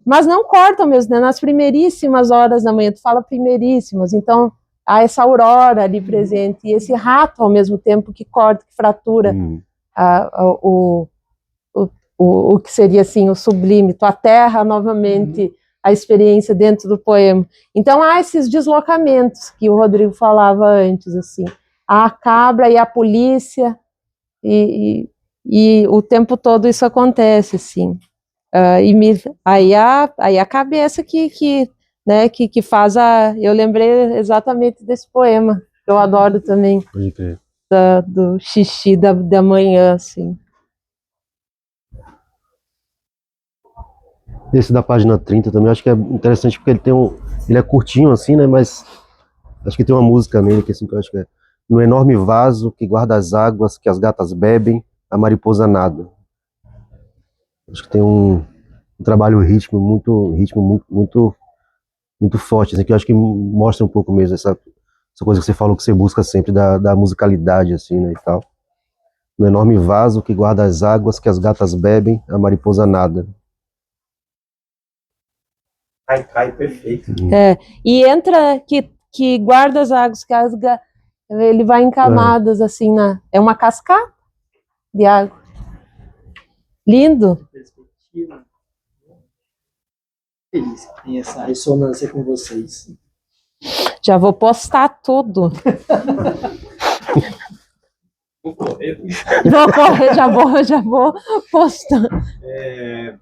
Mas não corta mesmo, né? Nas primeiríssimas horas da manhã, tu fala primeiríssimas, então há essa aurora ali presente, e esse rato ao mesmo tempo que corta, que fratura o, o que seria assim o sublime, tu aterra novamente a experiência dentro do poema. Então há esses deslocamentos que o Rodrigo falava antes, assim, a cabra e a polícia, e o tempo todo isso acontece, assim. Aí a cabeça né, que faz eu lembrei exatamente desse poema, que eu adoro também, Pode crer. do xixi da manhã, assim. Esse da página 30 também, acho que é interessante porque ele é curtinho assim, né, mas acho que tem uma música nele que assim, que eu acho que é: no enorme vaso que guarda as águas que as gatas bebem, a mariposa nada. Acho que tem um trabalho muito forte, assim, que eu acho que mostra um pouco mesmo essa coisa que você falou que você busca sempre da musicalidade, assim, né, e tal. No enorme vaso que guarda as águas que as gatas bebem, a mariposa nada. Cai, perfeito. E entra que guarda as águas, ele vai em camadas, assim, é uma cascata de água. Lindo. Perspectiva. Feliz que tem essa ressonância com vocês. Já vou postar tudo. Vou correr. Vou correr, já vou postar.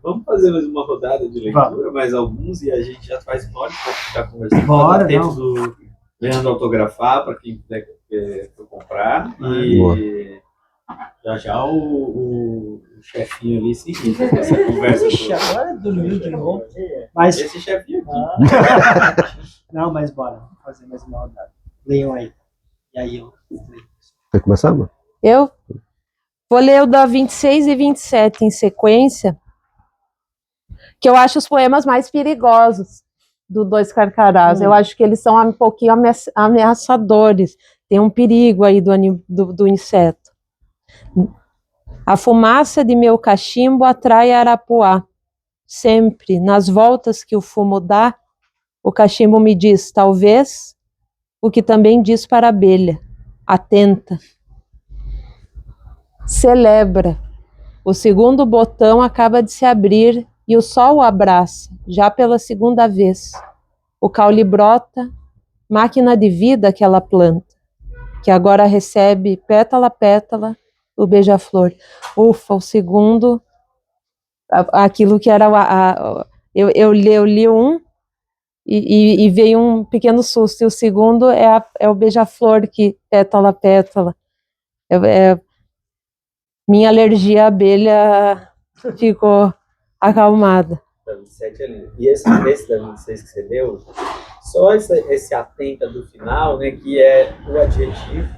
Vamos fazer mais uma rodada de leitura, mais alguns, e a gente já faz uma hora para ficar conversando. Bora, Dá tempo não. do Leandro autografar para quem quiser for comprar. Boa. E já o chefinho ali seguindo essa conversa. Ixi, agora dormiu de novo. Mas, Esse chefinho aqui. não, mas bora. Vamos fazer mais uma rodada. Leiam aí. E aí eu leio. Quer começar, mano? Eu vou ler o da 26 e 27 em sequência, que eu acho os poemas mais perigosos do Dois Carcarás. Eu acho que eles são um pouquinho ameaçadores. Tem um perigo aí do inseto. A fumaça de meu cachimbo atrai a arapuá. Sempre, nas voltas que o fumo dá, o cachimbo me diz, talvez, o que também diz para a abelha: atenta. Celebra. O segundo botão acaba de se abrir e o sol o abraça, já pela segunda vez. O caule brota, máquina de vida aquela planta, que agora recebe, pétala a pétala, o beija-flor. Ufa, o segundo, aquilo que era eu li um e veio um pequeno susto, e o segundo é o beija-flor, que pétala a pétala. Minha alergia à abelha ficou acalmada. Da 27 ali. E esse da 26 que você leu, só esse atenta do final, né, que é o adjetivo,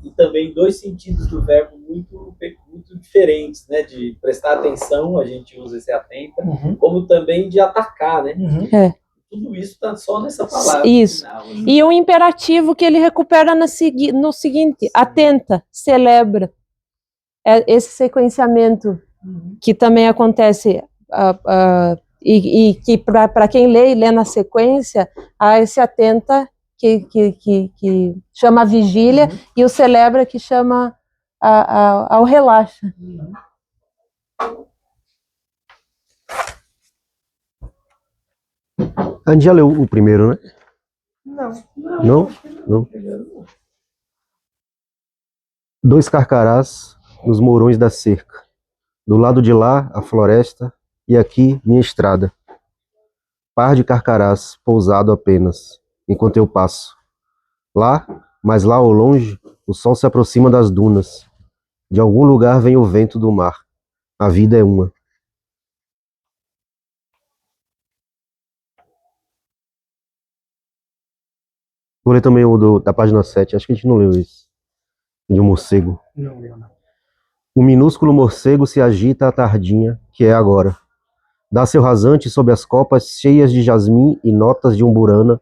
e também dois sentidos do verbo muito diferentes, né, de prestar atenção, a gente usa esse atenta, como também de atacar, né? Tudo isso está só nessa palavra. Isso. Final, né? E o imperativo que ele recupera no seguinte: atenta, celebra. Esse sequenciamento que também acontece, e que para quem lê na sequência, há esse atenta que chama a vigília, e o celebra que chama ao relaxa. A gente já leu o primeiro, né? Não. Não? Não. Dois carcarás nos mourões da cerca. Do lado de lá, a floresta, e aqui, minha estrada. Par de carcarás, pousado apenas, enquanto eu passo. Lá, mas lá ao longe, o sol se aproxima das dunas. De algum lugar vem o vento do mar. A vida é uma. Vou ler também o da página 7, acho que a gente não leu isso. De um morcego. Não, não. O minúsculo morcego se agita à tardinha, que é agora. Dá seu rasante sob as copas cheias de jasmim e notas de umburana,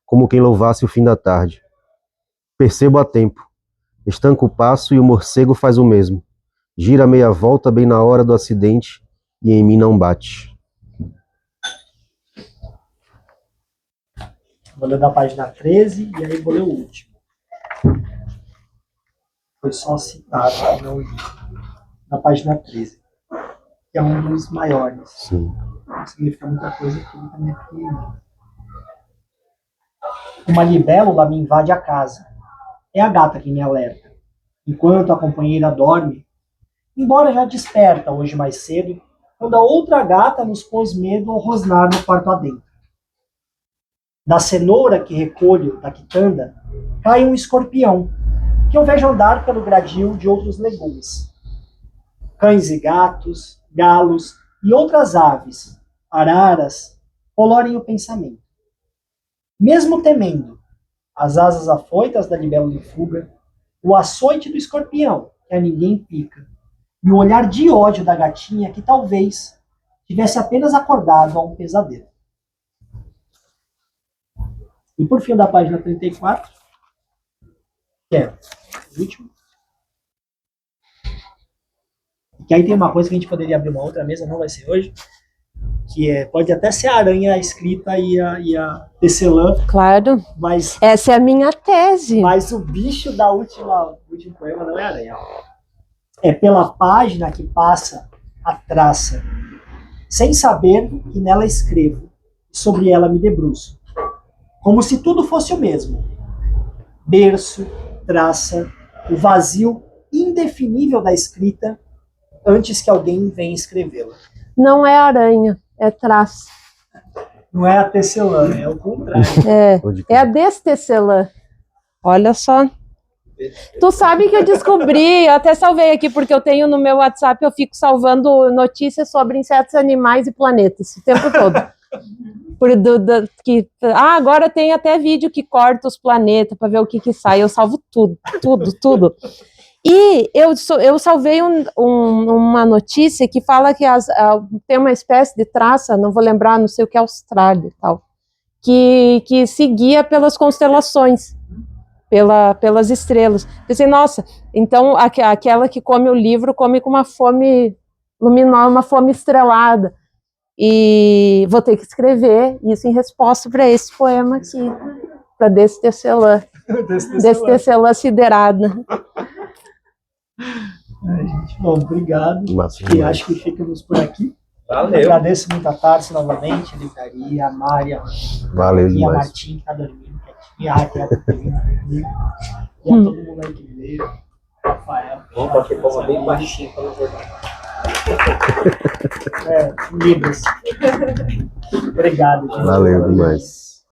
como quem louvasse o fim da tarde. Percebo a tempo. Estanco o passo e o morcego faz o mesmo. Gira meia volta bem na hora do acidente e em mim não bate. Vou ler da página 13 e aí vou ler o último. Foi só citado, não li. Na página 13. Que é um dos maiores. Sim. Significa muita coisa porque ele também é pequenininho. Uma libélula me invade a casa. É a gata que me alerta. Enquanto a companheira dorme, embora já desperta hoje mais cedo, quando a outra gata nos pôs medo ao rosnar no quarto adentro. Da cenoura que recolho da quitanda, cai um escorpião, que eu vejo andar pelo gradil de outros legumes. Cães e gatos, galos e outras aves, araras, colorem o pensamento. Mesmo temendo as asas afoitas da libélula em fuga, o açoite do escorpião, que a ninguém pica, e o olhar de ódio da gatinha que talvez tivesse apenas acordado a um pesadelo. E por fim, da página 34, que é o último. Que aí tem uma coisa que a gente poderia abrir uma outra mesa, não vai ser hoje, que é, pode até ser a aranha escrita e a tecelã, Claro. mas Essa é a minha tese. o bicho da último poema não é aranha. É pela página que passa a traça, sem saber que nela escrevo, e sobre ela me debruço. Como se tudo fosse o mesmo. Berço, traça, o vazio indefinível da escrita, antes que alguém venha escrevê-la. Não é aranha, é traço. Não é a tecelã, é o contrário. É a destecelã. Olha só. Tu sabe que eu descobri, eu até salvei aqui, porque eu tenho no meu WhatsApp, eu fico salvando notícias sobre insetos, animais e planetas o tempo todo. Agora tem até vídeo que corta os planetas para ver o que sai. Eu salvo tudo. E eu salvei uma notícia que fala que tem uma espécie de traça, não vou lembrar, não sei o que, Austrália e tal, que se guia pelas constelações, pelas estrelas. Pensei, nossa, então aquela que come o livro come com uma fome luminosa, uma fome estrelada. E vou ter que escrever isso em resposta para esse poema aqui, para Destecelã. Destecelã siderada. Gente, bom, obrigado. Massa E demais. acho que ficamos por aqui. Valeu. Agradeço muito a Tarso novamente, a livraria, a Mária, Valeu e a demais. Martim, que está dormindo, e a Raquel, que está dormindo comigo, e a todo mundo aí que veio, Rafael. Vamos bater palma bem baixinho para não acordar. Libras. Obrigado, gente. Valeu demais.